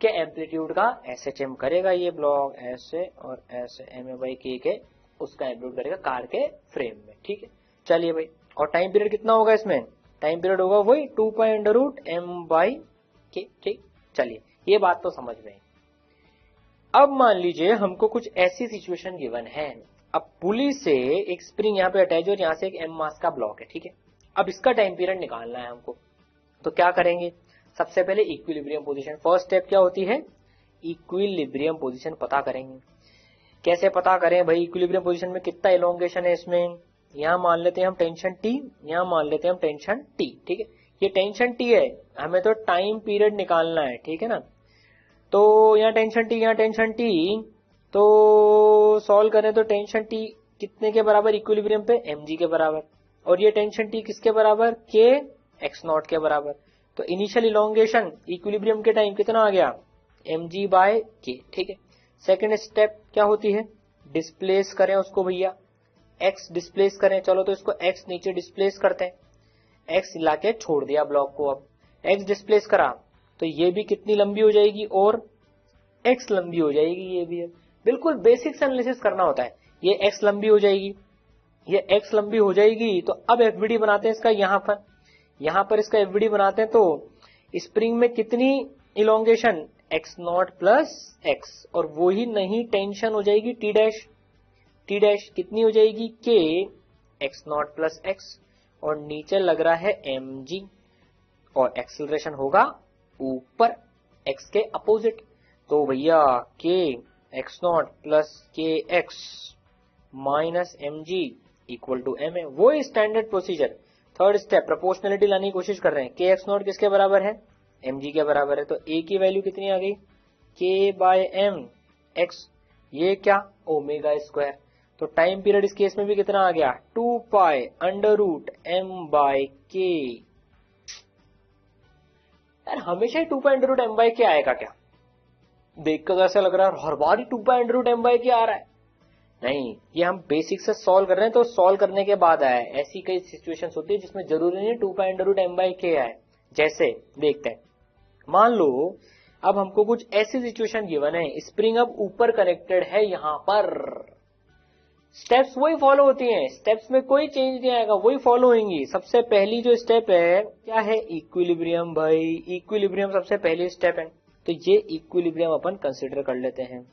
[SPEAKER 1] के एम्पलीट्यूड का एसएचएम करेगा ये ब्लॉक ऐसे और ऐसे, ma/k के उसका एम्पलीट्यूड करेगा कार के फ्रेम में। ठीक है, चलिए भाई, और टाइम पीरियड कितना होगा इसमें, टाइम पीरियड होगा वही 2π√m/k। ठीक, चलिए ये बात तो समझ में। अब मान लीजिए हमको कुछ ऐसी सिचुएशन गिवन है, अब पुली से एक स्प्रिंग यहाँ पे अटैच और यहाँ से एक m मास का ब्लॉक है। ठीक है, अब इसका टाइम पीरियड निकालना है हमको, तो क्या करेंगे, सबसे पहले इक्विलिब्रियम पोजीशन, फर्स्ट स्टेप क्या होती है, इक्विलिब्रियम पोजीशन पता करेंगे। कैसे पता करें भाई, इक्विलिब्रियम पोजीशन में कितना इलोंगेशन है इसमें, यहाँ मान लेते हैं हम टेंशन T, यहाँ मान लेते हैं हम टेंशन T। ठीक है, ये टेंशन T है, हमें तो टाइम पीरियड निकालना है। ठीक है ना, तो यहाँ टेंशन T, यहाँ टेंशन T, तो सॉल्व करें तो टेंशन T कितने के बराबर इक्विलिब्रियम पे, mg के बराबर, और ये टेंशन T किसके बराबर, k x0 के बराबर। तो इनिशियल इलोंगेशन इक्विलिब्रियम के टाइम कितना आ गया, mg/k। ठीक है, सेकेंड स्टेप क्या होती है, डिस्प्लेस करें उसको भैया, x डिस्प्लेस करें। चलो तो इसको x नीचे डिस्प्लेस करते हैं, x लाके छोड़ दिया ब्लॉक को। अब x डिस्प्लेस करा तो ये भी कितनी लंबी हो जाएगी और x लंबी हो जाएगी, ये भी है। बिल्कुल बेसिक से एनालिसिस करना होता है। ये x लंबी हो जाएगी, ये x लंबी हो जाएगी, तो अब एफबीडी बनाते हैं इसका, यहाँ पर इसका एफबीडी बनाते हैं। तो स्प्रिंग में कितनी इलोंगेशन, x0 प्लस x, और वो ही नहीं टेंशन हो जाएगी t डैश, t डैश कितनी हो जाएगी, k x0 प्लस x, और नीचे लग रहा है mg, और एक्सेलरेशन होगा ऊपर x के अपोजिट। तो भैया k x0 plus k x minus mg equal to m है, वो standard procedure. Third step proportionality लाने की कोशिश कर रहे हैं, k x0 किसके बराबर है, mg के बराबर है, तो a की वैल्यू कितनी आ गई, k/m x, ये क्या ओमेगा स्क्वायर। तो टाइम पीरियड इस केस में भी कितना आ गया, 2π√m/k। यार हमेशा ही 2π√m/k आएगा क्या, देखकर तो ऐसा लग रहा है हर बार ही 2 पाई अंडर रूट m/k आ रहा है। नहीं, ये हम बेसिक से सॉल्व कर रहे हैं, तो सॉल्व करने के बाद आया है। ऐसी कई सिचुएशंस होती है जिसमें जरूरी नहीं 2 पाई अंडर रूट m/k आए। जैसे देखते हैं, मान लो अब हमको कुछ ऐसी सिचुएशन गिवन है, स्प्रिंग अब ऊपर कनेक्टेड है, यहां पर स्टेप्स वही फॉलो होती हैं, स्टेप्स में कोई चेंज नहीं आएगा, वही फॉलो होंगी। सबसे पहली जो स्टेप है क्या है, इक्विलिब्रियम। भाई इक्विलिब्रियम सबसे पहली स्टेप है, तो ये इक्विलिब्रियम अपन कंसिडर कर लेते हैं।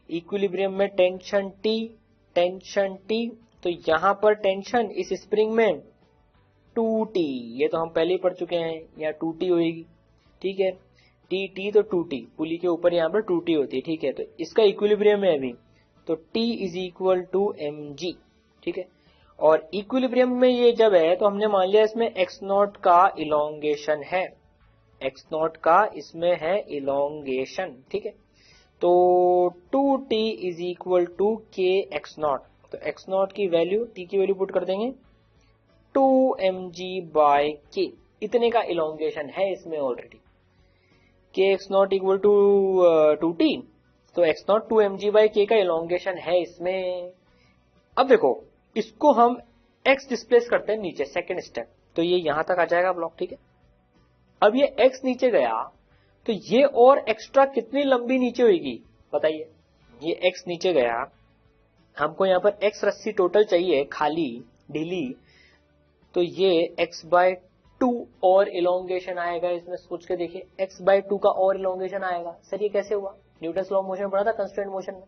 [SPEAKER 1] इक्विलिब्रियम में टेंशन टी, तो यहां पर टेंशन इस स्प्रिंग में 2t, ये तो हम पहले ही पढ़ चुके हैं, यहाँ 2t होगी, ठीक है। टी तो 2t, पुली के ऊपर यहाँ पर 2t होती है, ठीक है। तो इसका इक्विलिब्रियम है अभी, तो t is equal to mg, ठीक है। और इक्विलिब्रियम में ये जब है तो हमने मान लिया इसमें x0 का इलोंगेशन है, x0 का इसमें है इलोंगेशन, ठीक है। तो 2t is equal to k x0, तो x0 की वैल्यू, t की वैल्यू पुट कर देंगे 2mg/k, इतने का इलोंगेशन है इसमें already. k x0 equal to 2t, तो x0 2mg/k का इलोंगेशन है इसमें। अब देखो इसको हम x डिस्प्लेस करते हैं नीचे, सेकंड स्टेप, तो ये यहां तक आ जाएगा ब्लॉक, ठीक है। अब ये x नीचे गया तो ये और एक्स्ट्रा कितनी लंबी नीचे होगी बताइए। ये x नीचे गया, हमको यहाँ पर x रस्सी टोटल चाहिए खाली ढीली, तो ये x/2 और इलोंगेशन आएगा इसमें। सोच के देखिए, x/2 का और इलोंगेशन आएगा। सर ये कैसे हुआ, न्यूटन्स लॉ ऑफ मोशन पढ़ा था कंस्ट्रेंट मोशन में।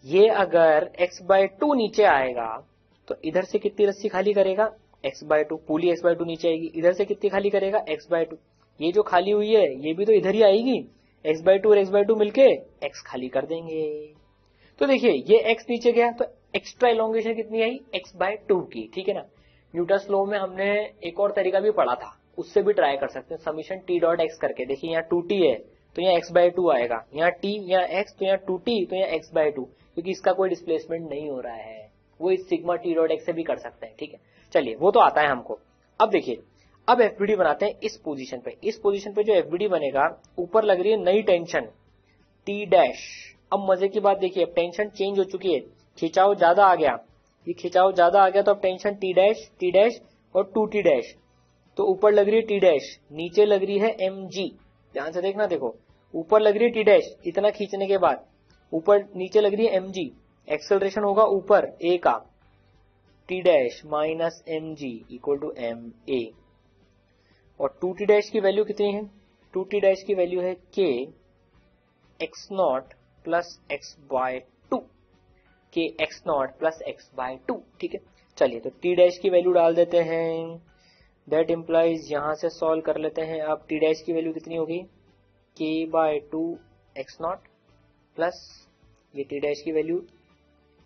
[SPEAKER 1] ये अगर x/2 नीचे आएगा तो इधर से कितनी रस्सी खाली करेगा, x/2, पुली x/2 नीचे आएगी, इधर से कितनी खाली करेगा, x/2। ये जो खाली हुई है ये भी तो इधर ही आएगी, x/2 और x/2 मिलके x खाली कर देंगे। तो देखिए ये x नीचे गया तो एक्स्ट्रा इलोंगेशन कितनी आई, x/2 की, ठीक है ना। न्यूटन्स लॉ में हमने एक और तरीका भी पढ़ा था, उससे भी ट्राई कर सकते हैं, समीशन t डॉट x करके। देखिए यहाँ 2t है तो यहाँ x/2 आएगा, यहाँ t यहाँ x तो यहाँ 2t तो यहाँ x/2, क्योंकि इसका कोई डिस्प्लेसमेंट नहीं हो रहा है, वो इस सिग्मा t डॉट x से भी कर सकते हैं, ठीक है। चलिए वो तो आता है हमको। अब देखिए, अब एफबीडी बनाते हैं इस पोजीशन पे। इस पोजीशन पे जो एफबीडी बनेगा, ऊपर लग रही है नई टेंशन t'। अब मजे की बात देखिए, अब टेंशन चेंज हो चुकी है, खिंचाव ज्यादा आ गया, ये खिंचाव ज्यादा आ गया, तो अब टेंशन t' और 2t', तो ऊपर लग रही है t', नीचे लग रही है mg। ध्यान से देखना, देखो ऊपर लग रही है t', इतना खींचने के बाद ऊपर नीचे लग रही है mg, एक्सेलरेशन होगा ऊपर a का, t' minus mg equal to ma। और 2t' की वैल्यू कितनी है, 2t' की वैल्यू है k x0 plus x/2, k x0 plus x/2, ठीक है। चलिए तो t' की वैल्यू डाल देते हैं, दैट इम्प्लाइज, यहां से सॉल्व कर लेते हैं। अब t' की वैल्यू कितनी होगी, k/2 x0 प्लस ये t' की वैल्यू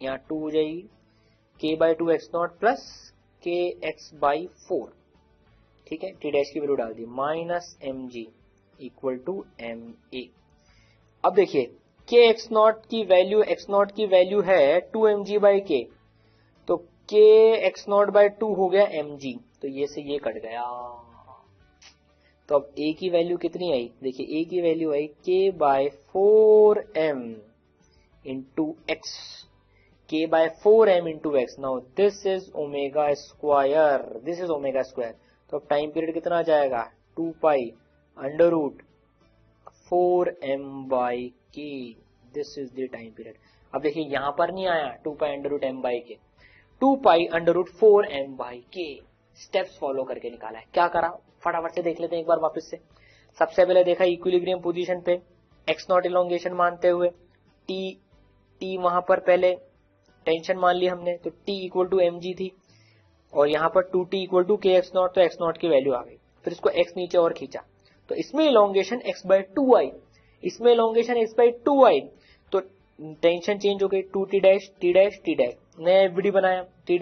[SPEAKER 1] यहाँ 2 हो जाएगी, k/2 x0 plus k x/4, ठीक है। t' की वैल्यू डाल दी, minus mg equal to ma। अब देखिए k x0 की वैल्यू, x0 की वैल्यू है 2mg/k, तो k x0/2 हो गया mg, तो ये से ये कट गया। तो अब a की वैल्यू कितनी आई, देखिए a की वैल्यू आई k/4m into x, k/4m into x। Now this is omega square, this is omega square. तो अब टाइम पीरियड कितना आ जाएगा, 2 under root 4m/k, this is the time period. अब देखिए यहां पर नहीं आया 2 under root m/k, 2 under root 4m/k steps follow करके निकाला है। क्या करा फटाफट से देख लेते हैं एक बार वापस से। सबसे पहले देखा इक्विलिब्रियम पोजीशन पे x0 इलोंगेशन मानते हुए, t वहां पर पहले टेंशन मान ली हमने, तो t इक्वल टू mg थी, और यहाँ पर 2t equal to k x0, तो x0 की वैल्यू आ गई। फिर इसको x नीचे और खींचा, तो इसमें इलोंगेशन x/2 आई, इसमें इलोंगेशन x/2 आई, तो टेंशन चेंज हो गई, 2t', नया एफबीडी बनाया, t'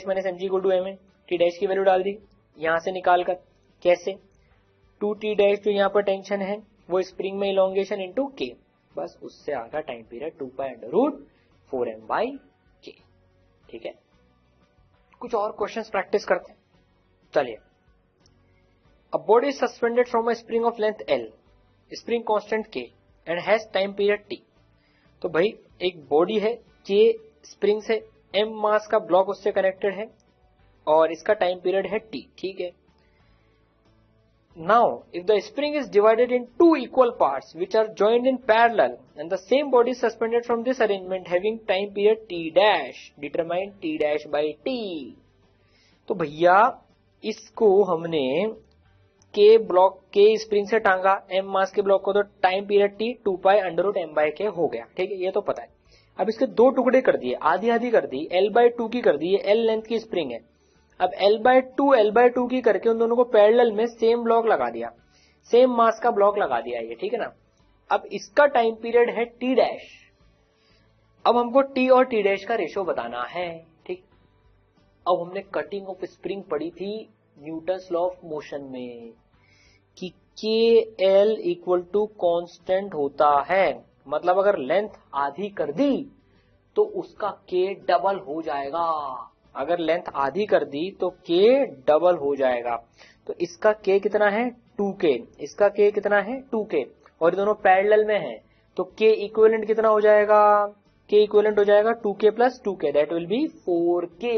[SPEAKER 1] minus mg equal to ma, t' की वैल्यू डाल दी यहां से निकाल कर। कैसे, 2t' जो यहाँ पर टेंशन है वो स्प्रिंग में इलोंगेशन इंटू k, बस उससे आगा time period 2 under root 4m/k, ठीक है। कुछ और क्वेश्चंस प्रैक्टिस करते हैं। चलिए, A body is suspended from a spring of length L spring constant k and has time period t। तो भाई एक बॉडी है k स्प्रिंग से, m मास का ब्लॉक उससे कनेक्टेड है और इसका टाइम पीरियड है t, ठीक है। Now, if the spring is divided in two equal parts which are joined in parallel and the same body is suspended from this arrangement having time period t dash, determine t dash by t। तो भैया इसको हमने k block k spring से टांगा m मास के block को, तो time period t 2 pi under root m by k हो गया, ठीक है, ये तो पता है। अब इसके दो टुकड़े कर दिए, आधी आधी कर दी, l बाय 2 की कर दी, ये l लेंथ की स्प्रिंग है। अब l बाय 2 की करके उन दोनों को पैरेलल में सेम ब्लॉक लगा दिया, सेम मास का ब्लॉक लगा दिया, ये ठीक है ना। अब इसका टाइम पीरियड है t डैश। अब हमको t और t डैश का रेशो बताना है, ठीक। अब हमने कटिंग ऑफ स्प्रिंग पढ़ी थी न्यूटन्स लॉ ऑफ मोशन में कि KL इक्वल टू कांस्टेंट होता है, मतलब अगर लेंथ आधी कर दी तो उसका K डबल हो जाएगा। अगर लेंथ आधी कर दी तो k डबल हो जाएगा। तो इसका k कितना है 2k, इसका k कितना है 2k, और ये दोनों पैरेलल में है, तो k इक्विवेलेंट कितना हो जाएगा, k इक्विवेलेंट हो जाएगा 2k plus 2k, that will B 4k।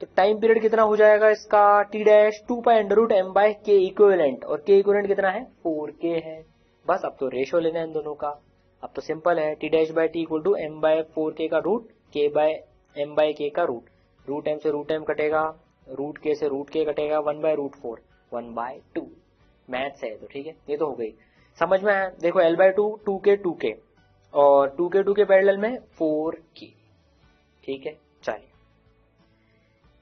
[SPEAKER 1] तो टाइम पीरियड कितना हो जाएगा इसका t dash 2 pi under root m by k equivalent, और k इक्विवेलेंट कितना है 4k है। बस अब तो रेशो लेना है इन दोनों का, अब तो सिंपल है, t dash by t equal to m by 4k का root k by m by k का रूट, रूट m से रूट m कटेगा, रूट k से रूट k कटेगा, 1 बाय रूट 4, 1 बाय 2। मैथ्स है तो ठीक है, ये तो हो गई, समझ में आया। देखो l बाय 2 2k और 2k पैरेलल में 4k, ठीक है। चलिए,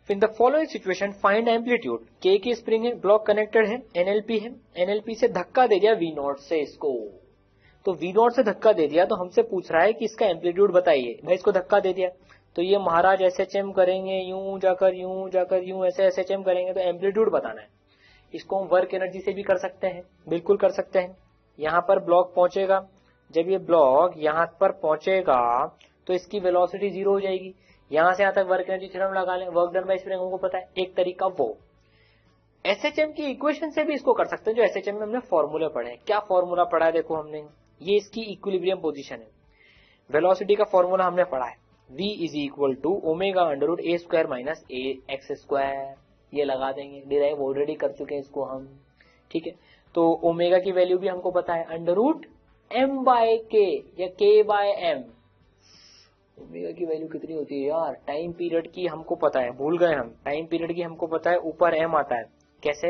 [SPEAKER 1] in the following situation find amplitude. k की स्प्रिंग है, ब्लॉक कनेक्टेड है, NLP है, NLP से धक्का दे दिया V0 से इसको, तो V0 से धक्का दे दिया तो हमसे पूछ रहा है कि इसका एम्पलीट्यूड बताइए। भाई इसको धक्का दे दिया तो ये महाराज SHM करेंगे, यूं जाकर यूं ऐसे SHM करेंगे, तो एम्पलीट्यूड बताना है। इसको हम वर्क एनर्जी से भी कर सकते हैं, बिल्कुल कर सकते हैं। यहाँ पर ब्लॉक पहुंचेगा, जब ये ब्लॉक यहाँ पर पहुंचेगा तो इसकी वेलोसिटी 0 हो जाएगी। यहाँ से यहाँ तक वर्क एनर्जी थ्योरम लगा लें, वर्क डन बाय स्प्रिंग हमको पता है, एक तरीका वो। SHM की इक्वेशन से भी इसको कर सकते हैं, जो SHM में हमने फॉर्मूले पढ़े हैं। क्या फॉर्मूला पढ़ा है देखो हमने, ये इसकी इक्विलिब्रियम पोजीशन है। वेलोसिटी का फॉर्मूला हमने पढ़ा है, v is equal to omega under root a square minus a x square, ये लगा देंगे, डिराइव ऑलरेडी कर चुके हैं इसको हम, ठीक है। तो ओमेगा की वैल्यू भी हमको पता है, under root m by k या k बाय m। ओमेगा की वैल्यू कितनी होती है यार, टाइम पीरियड की हमको पता है, भूल गए हम, टाइम पीरियड की हमको पता है, ऊपर m आता है। कैसे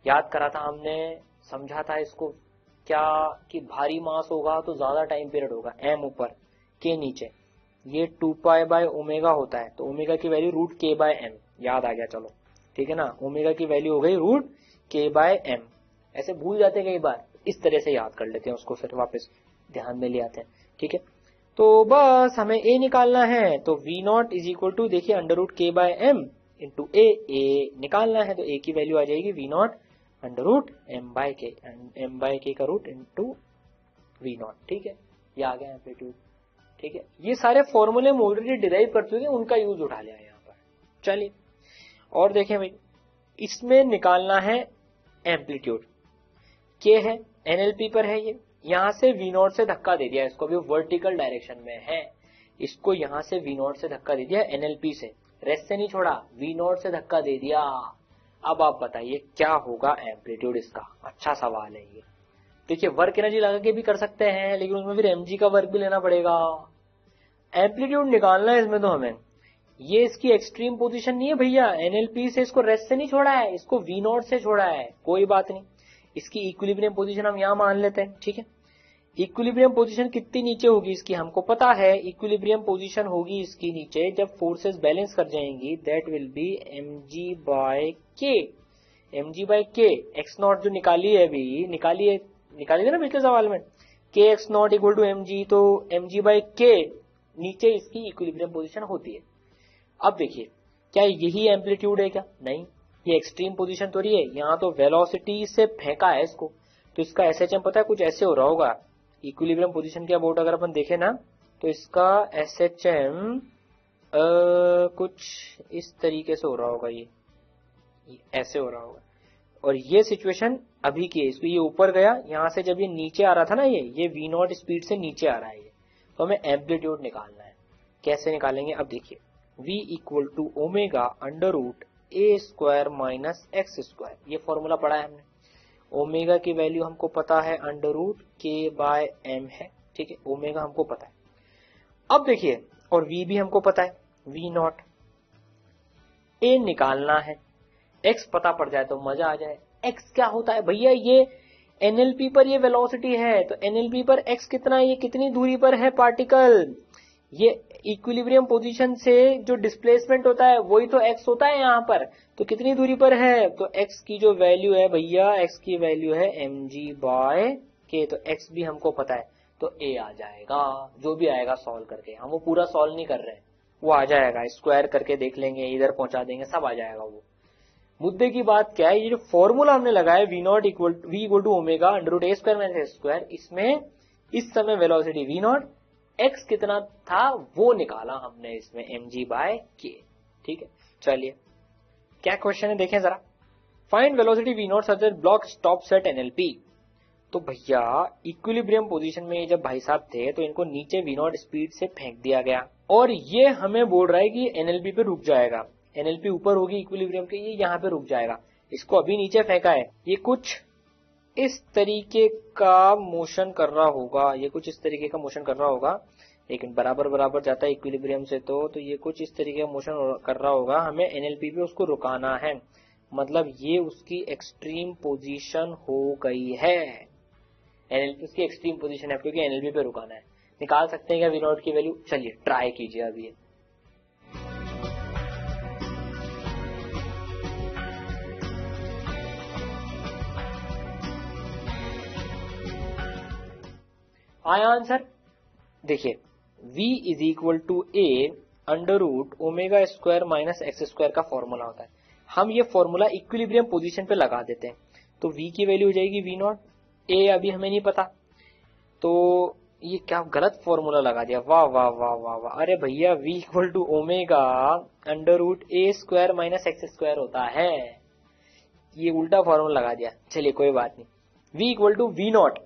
[SPEAKER 1] याद करा था हमने, समझा था इसको क्या, कि भारी मास होगा तो ज्यादा टाइम पीरियड होगा, m ऊपर k नीचे, ये 2 पाई बाय ओमेगा होता है, तो ओमेगा की value root k by m, याद आ गया, चलो ठीक है ना। ओमेगा की वैल्यू हो गई रूट k बाय m। ऐसे भूल जाते कई बार, इस तरह से याद कर लेते हैं उसको, फिर वापस ध्यान में ले आते हैं, ठीक है। तो बस हमें a निकालना है, तो v0 इज इक्वल टू, देखिए under root k by m into a निकालना है, तो a की वैल्यू आ जाएगी v0 under root m by k का रूट इंटू v0, ठीक है। ये आ गया एम्पलीट्यूड, ठीक है। ये सारे फॉर्मूले हम ऑलरेडी डिराइव कर चुके हैं, उनका यूज उठा लिया यहाँ पर। चलिए और देखें भाई, इसमें निकालना है एम्पलीट्यूड, k है NLP पर है, ये यहां से V0 से धक्का दे दिया इसको, भी वर्टिकल डायरेक्शन में है, इसको यहां से V0 से धक्का दे दिया NLP से, रेस्ट से नहीं छोड़ा, V0 से धक्का दे दिया। अब आप बताइए क्या होगा एम्पलीट्यूड इसका, अच्छा सवाल है ये। देखिए वर्क एनर्जी लगा के भी कर सकते हैं, लेकिन उसमें फिर mg का वर्क भी लेना पड़ेगा। एम्पलीट्यूड निकालना है इसमें तो हमें, ये इसकी एक्सट्रीम पोजीशन नहीं है भैया, NLP से इसको रेस्ट से नहीं छोड़ा है, इसको V0 से छोड़ा है, कोई बात नहीं। इसकी इक्विलिब्रियम पोजीशन हम यहां मान लेते हैं, ठीक है। इक्विलिब्रियम पोजीशन कितनी नीचे होगी इसकी हमको पता है, इक्विलिब्रियम पोजीशन होगी इसकी नीचे जब फोर्सेस बैलेंस कर जाएंगी, that will be mg by k, mg by k, x0 जो निकाली है अभी, निकाली थी ना पिछले सवाल में, k x0 equal to mg, तो mg बाय k नीचे इसकी इक्विलिब्रियम पोजीशन होती है। अब देखिए क्या यही एम्पलीट्यूड है क्या, नहीं, ये एक्सट्रीम पोजीशन तो रही है, यहाँ तो वेलोसिटी से फेंका है इसको, तो इसका SHM पता है कुछ ऐसे हो रहा होगा, इक्विलिब्रियम पोजीशन के अबाउट अगर अपन देखें ना, तो इसका SHM कुछ इस तरीके से हो रहा होगा, ये ऐसे हो रहा होगा, और ये सिचुएशन अभी की है, इसको ये ऊपर गया, यहां से जब ये नीचे आ रहा था ना, ये v0 स्पीड से नीचे आ रहा है, ये तो हमें एम्पलीट्यूड निकालना है। कैसे निकालेंगे, अब देखिए v equal to omega under root A square minus x square, ये फॉर्मूला पढ़ा है हमने। ओमेगा की वैल्यू हमको पता है अंडर रूट के बाय एम है, ठीक है, ओमेगा हमको पता है। अब देखिए, और v भी हमको पता है, v0, a निकालना है, x पता पड़ जाए तो मजा आ जाए। x क्या होता है भैया, ये एनएलपी पर ये वेलोसिटी है, तो एनएलपी पर x कितना है, ये कितनी दूरी पर है पार्टिकल, ये इक्विलिब्रियम पोजीशन से जो डिस्प्लेसमेंट होता है वही तो x होता है यहाँ पर, तो कितनी दूरी पर है, तो x की जो वैल्यू है भैया, x की वैल्यू है mg/k, तो x भी हमको पता है, तो a आ जाएगा, जो भी आएगा सॉल्व करके। हम वो पूरा सॉल्व नहीं कर रहे हैं, वो आ जाएगा, स्क्वायर करके देख लेंगे, इधर पहुंचा देंगे, सब आ जाएगा वो। मुद्दे की बात क्या है, ये जो फॉर्मूला हमने लगाया v0 equal to omega under root A square minus x square, इसमें इस समय वेलोसिटी v0, x कितना था वो निकाला हमने इसमें mg/k, ठीक है। चलिए क्या क्वेश्चन है देखें जरा, find velocity v0 such that block stops at NLP. तो भैया इक्विलिब्रियम पोजीशन में जब भाई साहब थे तो इनको नीचे v0 स्पीड से फेंक दिया गया, और ये हमें बोल रहा है कि एनएलपी पे रुक जाएगा, एनएलपी ऊपर होगी इक्विलिब्रियम के, ये यहाँ पे रुक जाएगा, इसको अभी नीचे फेंका है, ये कुछ इस तरीके का मोशन कर रहा होगा, ये कुछ इस तरीके का मोशन कर रहा होगा, लेकिन बराबर बराबर जाता है इक्विलिब्रियम से, तो ये कुछ इस तरीके का मोशन कर रहा होगा, हमें एनएलपी पे उसको रुकाना है, मतलब ये उसकी एक्सट्रीम पोजीशन हो गई है, एनएलपी उसकी एक्सट्रीम पोजीशन है, क्योंकि एनएलपी पे रुकाना है। निकाल सकते हैं क्या v0 की वैल्यू, चलिए ट्राई कीजिए अभी। आया आंसर, देखिए v is equal to a under root omega square minus x square का फॉर्मूला होता है, हम ये फॉर्मूला इक्विलिब्रियम पोजीशन पे लगा देते हैं, तो v की वैल्यू हो जाएगी v0, a अभी हमें नहीं पता, तो ये क्या गलत फॉर्मूला लगा दिया, वाह वाह वाह वाह वाह, अरे भैया v equal to omega under root A square minus x square होता है, ये उल्टा फॉर्मूला लगा दिया, चलिए कोई बात नहीं। v इक्वल टू v0,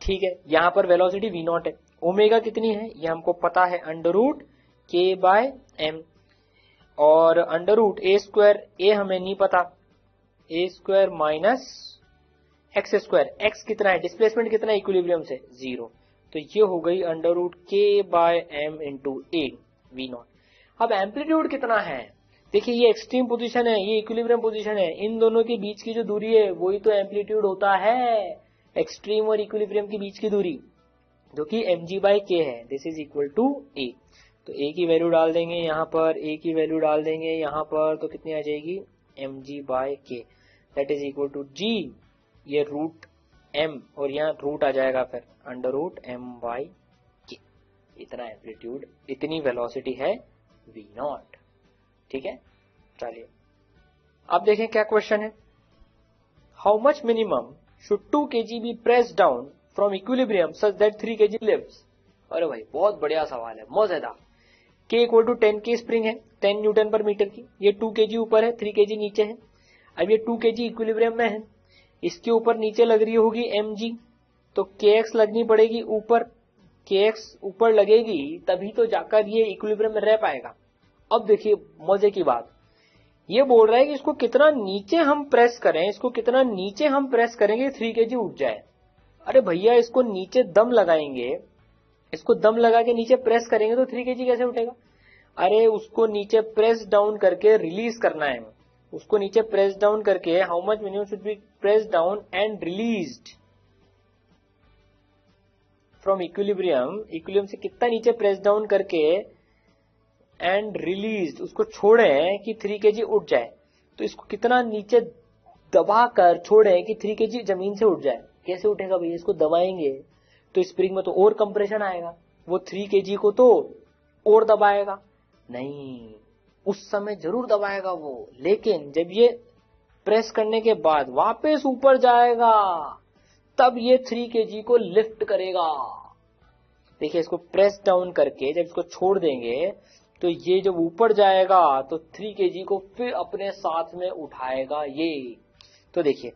[SPEAKER 1] ठीक है, यहाँ पर वेलोसिटी v0 है, ओमेगा कितनी है ये हमको पता है, अंडर रूट के बाय एम, और under root A square, A हमें नहीं पता, A square minus x square, X कितना है, डिस्प्लेसमेंट कितना है इक्विलिब्रियम से 0, तो ये हो गई अंडर रूट के by m into A v0। अब एम्पलीट्यूड कितना है, देखिए ये एक्सट्रीम पोजीशन है, ये इक्विलिब्रियम पोजीशन है, इन दोनों के बीच की जो दूरी है वही तो एम्पलीट्यूड होता है, एक्सट्रीम और इक्विलिब्रियम के बीच की दूरी, जो कि mg/k है, this is equal to a, तो a की वैल्यू डाल देंगे यहाँ पर, a की वैल्यू डाल देंगे यहाँ पर, तो कितनी आ जाएगी mg/k, that is equal to g, ये रूट m, और यहाँ रूट आ जाएगा फिर अंडर रूट m/k, इतना एम्पलीट्यूड, इतनी वेलोसिटी है v0, ठीक है। चलिए अब देखें क्या क्वेश्चन है, how much minimum should 2 kg be pressed down from equilibrium such that 3 kg lifts। अरे भाई बहुत बढ़िया सवाल है, मजेदार। K इक्वल टू 10 की स्प्रिंग है, 10 न्यूटन पर मीटर की, ये 2 kg ऊपर है, 3 kg नीचे है, अब ये 2 kg इक्विलिब्रियम में है, इसके ऊपर नीचे लग रही होगी mg, तो kx लगनी पड़ेगी ऊपर, kx ऊपर लगेगी तभी तो जाकर ये इक्विलिब्रियम में रह पाएगा। अब देखिए मजे की बात, ये बोल रहा है कि इसको कितना नीचे हम प्रेस करें, इसको कितना नीचे हम प्रेस करेंगे 3 kg उठ जाए। अरे भैया इसको नीचे दम लगाएंगे, इसको दम लगा के नीचे प्रेस करेंगे तो 3 kg कैसे उठेगा, अरे उसको नीचे प्रेस डाउन करके रिलीज करना है, उसको नीचे प्रेस डाउन करके, how much minimum should be press down and released from equilibrium, equilibrium से कितना नीचे प्रेस डाउन करके एंड रिलीज, उसको छोड़े कि 3 kg उठ जाए, तो इसको कितना नीचे दबा कर छोड़े कि 3 kg जमीन से उठ जाए, कैसे उठेगा भैया, इसको दबाएंगे तो स्प्रिंग में तो और कंप्रेशन आएगा, वो 3 kg को तो और दबाएगा नहीं, उस समय जरूर दबाएगा वो, लेकिन जब ये प्रेस करने के बाद वापस ऊपर जाएगा तब ये 3 kg को लिफ्ट करेगा। देखिए इसको प्रेस डाउन करके जब इसको छोड़ देंगे तो ये जब ऊपर जाएगा तो 3 kg को फिर अपने साथ में उठाएगा ये, तो देखिए,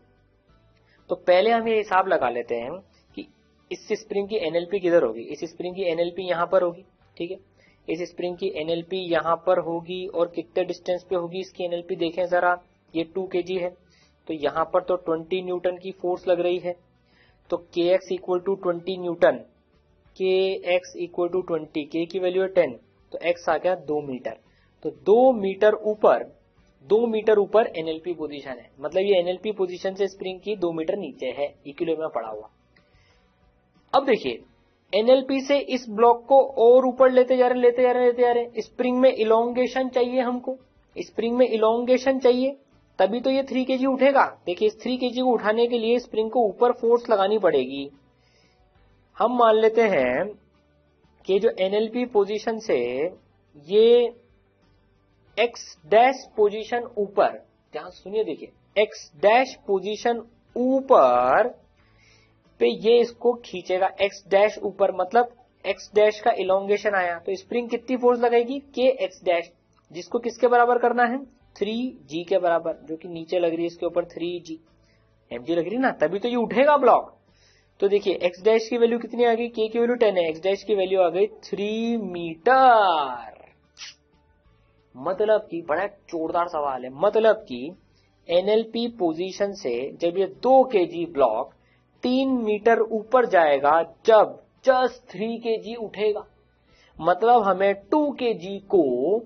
[SPEAKER 1] तो पहले हम ये हिसाब लगा लेते हैं कि इस स्प्रिंग की एनएलपी किधर होगी। इस स्प्रिंग की एनएलपी यहां पर होगी, ठीक है। इस स्प्रिंग की एनएलपी यहां पर होगी और कितने डिस्टेंस पे होगी इसकी एनएलपी देखें जरा, ये 2 kg है, तो यहां पर तो 20 न्यूटन की फोर्स लग रही है। तो kx equal to 20 newton, kx equal to 20, k की वैल्यू है 10, तो x आ गया 2 मीटर। तो 2 मीटर ऊपर एनएलपी पोजीशन है, मतलब ये एनएलपी पोजीशन से स्प्रिंग की 2 मीटर नीचे है, इक्विलिब्रियम में पड़ा हुआ। अब देखिए, एनएलपी से इस ब्लॉक को और ऊपर लेते जा रहे हैं। स्प्रिंग में इलोंगेशन चाहिए हमको, स्प्रिंग में इलोंगेशन चाहिए, तभी तो ये 3 kg उठेगा। देखिए, इस 3 kg को उठाने के लिए स्प्रिंग को ऊपर फोर्स लगानी पड़ेगी। हम मान लेते हैं कि जो एनएलपी पोजीशन से ये एक्स डैश पोजीशन ऊपर, ध्यान सुनिए, देखिए एक्स डैश पोजीशन ऊपर पे ये इसको खींचेगा, एक्स डैश ऊपर, मतलब एक्स डैश का इलोंगेशन आया, तो स्प्रिंग कितनी फोर्स लगाएगी, के एक्स डैश, जिसको किसके बराबर करना है, 3g के बराबर, जो कि नीचे लग रही है इसके ऊपर 3g mg लग रही है ना, तभी तो ये उठेगा ब्लॉक। तो देखिए, एक्स डैश की वैल्यू कितनी आ गई, के की वैल्यू 10 है, एक्स डैश की वैल्यू आ गई 3 मीटर। मतलब कि बड़ा जोरदार सवाल है, मतलब कि एनएलपी पोजीशन से जब ये 2 kg ब्लॉक 3 मीटर ऊपर जाएगा, जब जस्ट 3 kg उठेगा, मतलब हमें 2 kg को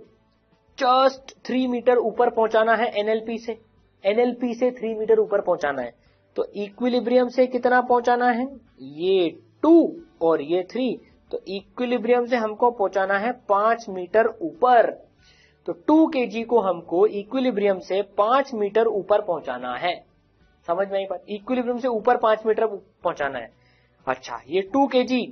[SPEAKER 1] जस्ट 3 मीटर ऊपर पहुंचाना है एनएलपी से, एनएलपी से 3 मीटर ऊपर पहुंचाना है। तो इक्विलिब्रियम से कितना पहुंचाना है, ये 2 और ये 3, तो इक्विलिब्रियम से हमको पहुंचाना है 5 मीटर ऊपर। तो 2 kg को हमको इक्विलिब्रियम से 5 मीटर ऊपर पहुंचाना है। समझ में आई बात, इक्विलिब्रियम से ऊपर 5 मीटर पहुंचाना है। अच्छा, ये 2 kg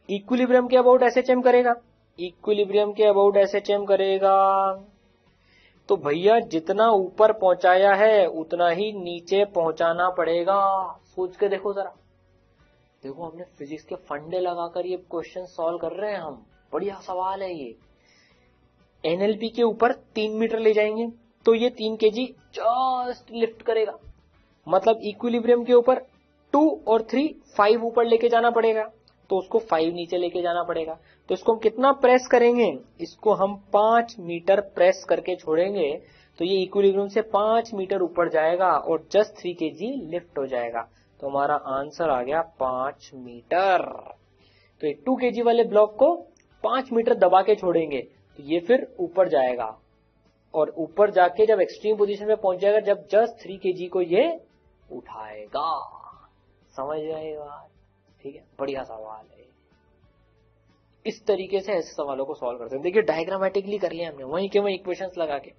[SPEAKER 1] इक्विलिब्रियम के अबाउट एसएचएम करेगा, इक्विलिब्रियम के अबाउट एसएचएम करेगा, तो भैया जितना ऊपर पहुंचाया है उतना ही नीचे पहुंचाना पड़ेगा। सोच के देखो जरा, देखो हमने फिजिक्स के फंडे लगाकर ये क्वेश्चन सॉल्व कर रहे हैं हम, बढ़िया सवाल है ये। एनएलपी के ऊपर 3 मीटर ले जाएंगे तो ये 3 kg जस्ट लिफ्ट करेगा, मतलब इक्विलिब्रियम के ऊपर 2 और 3 5 ऊपर लेके जाना पड़ेगा, तो उसको 5 नीचे लेके जाना पड़ेगा। तो इसको हम कितना प्रेस करेंगे, इसको हम 5 मीटर प्रेस करके छोड़ेंगे, तो ये इक्विलिब्रियम से 5 मीटर ऊपर जाएगा और जस्ट 3 kg लिफ्ट हो जाएगा। तो हमारा आंसर आ गया 5 मीटर। तो ये 2 kg वाले ब्लॉक को 5 मीटर दबा के छोड़ेंगे, तो ये फिर ऊपर जाएगा और ऊपर जाके जब एक्सट्रीम पोजीशन में पहुंच जाएगा, जब जस्ट 3 kg को ये उठाएगा। समझ आएगा, ठीक है, बढ़िया सवाल है। इस तरीके से ऐसे सवालों को सॉल्व करते हैं। देखिए, डायग्रामेटिकली कर लिया हमने, वहीं के वहीं इक्वेशंस लगा के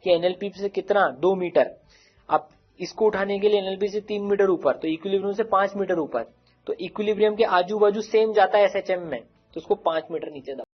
[SPEAKER 1] कि एनएलपी से कितना 2 मीटर, अब इसको उठाने के लिए एनएलपी से 3 मीटर ऊपर, तो इक्विलिब्रियम से 5 मीटर ऊपर, तो इक्विलिब्रियम के आजू बाजू सेम जाता है एसएचएम में, तो उसको 5 मीटर नीचे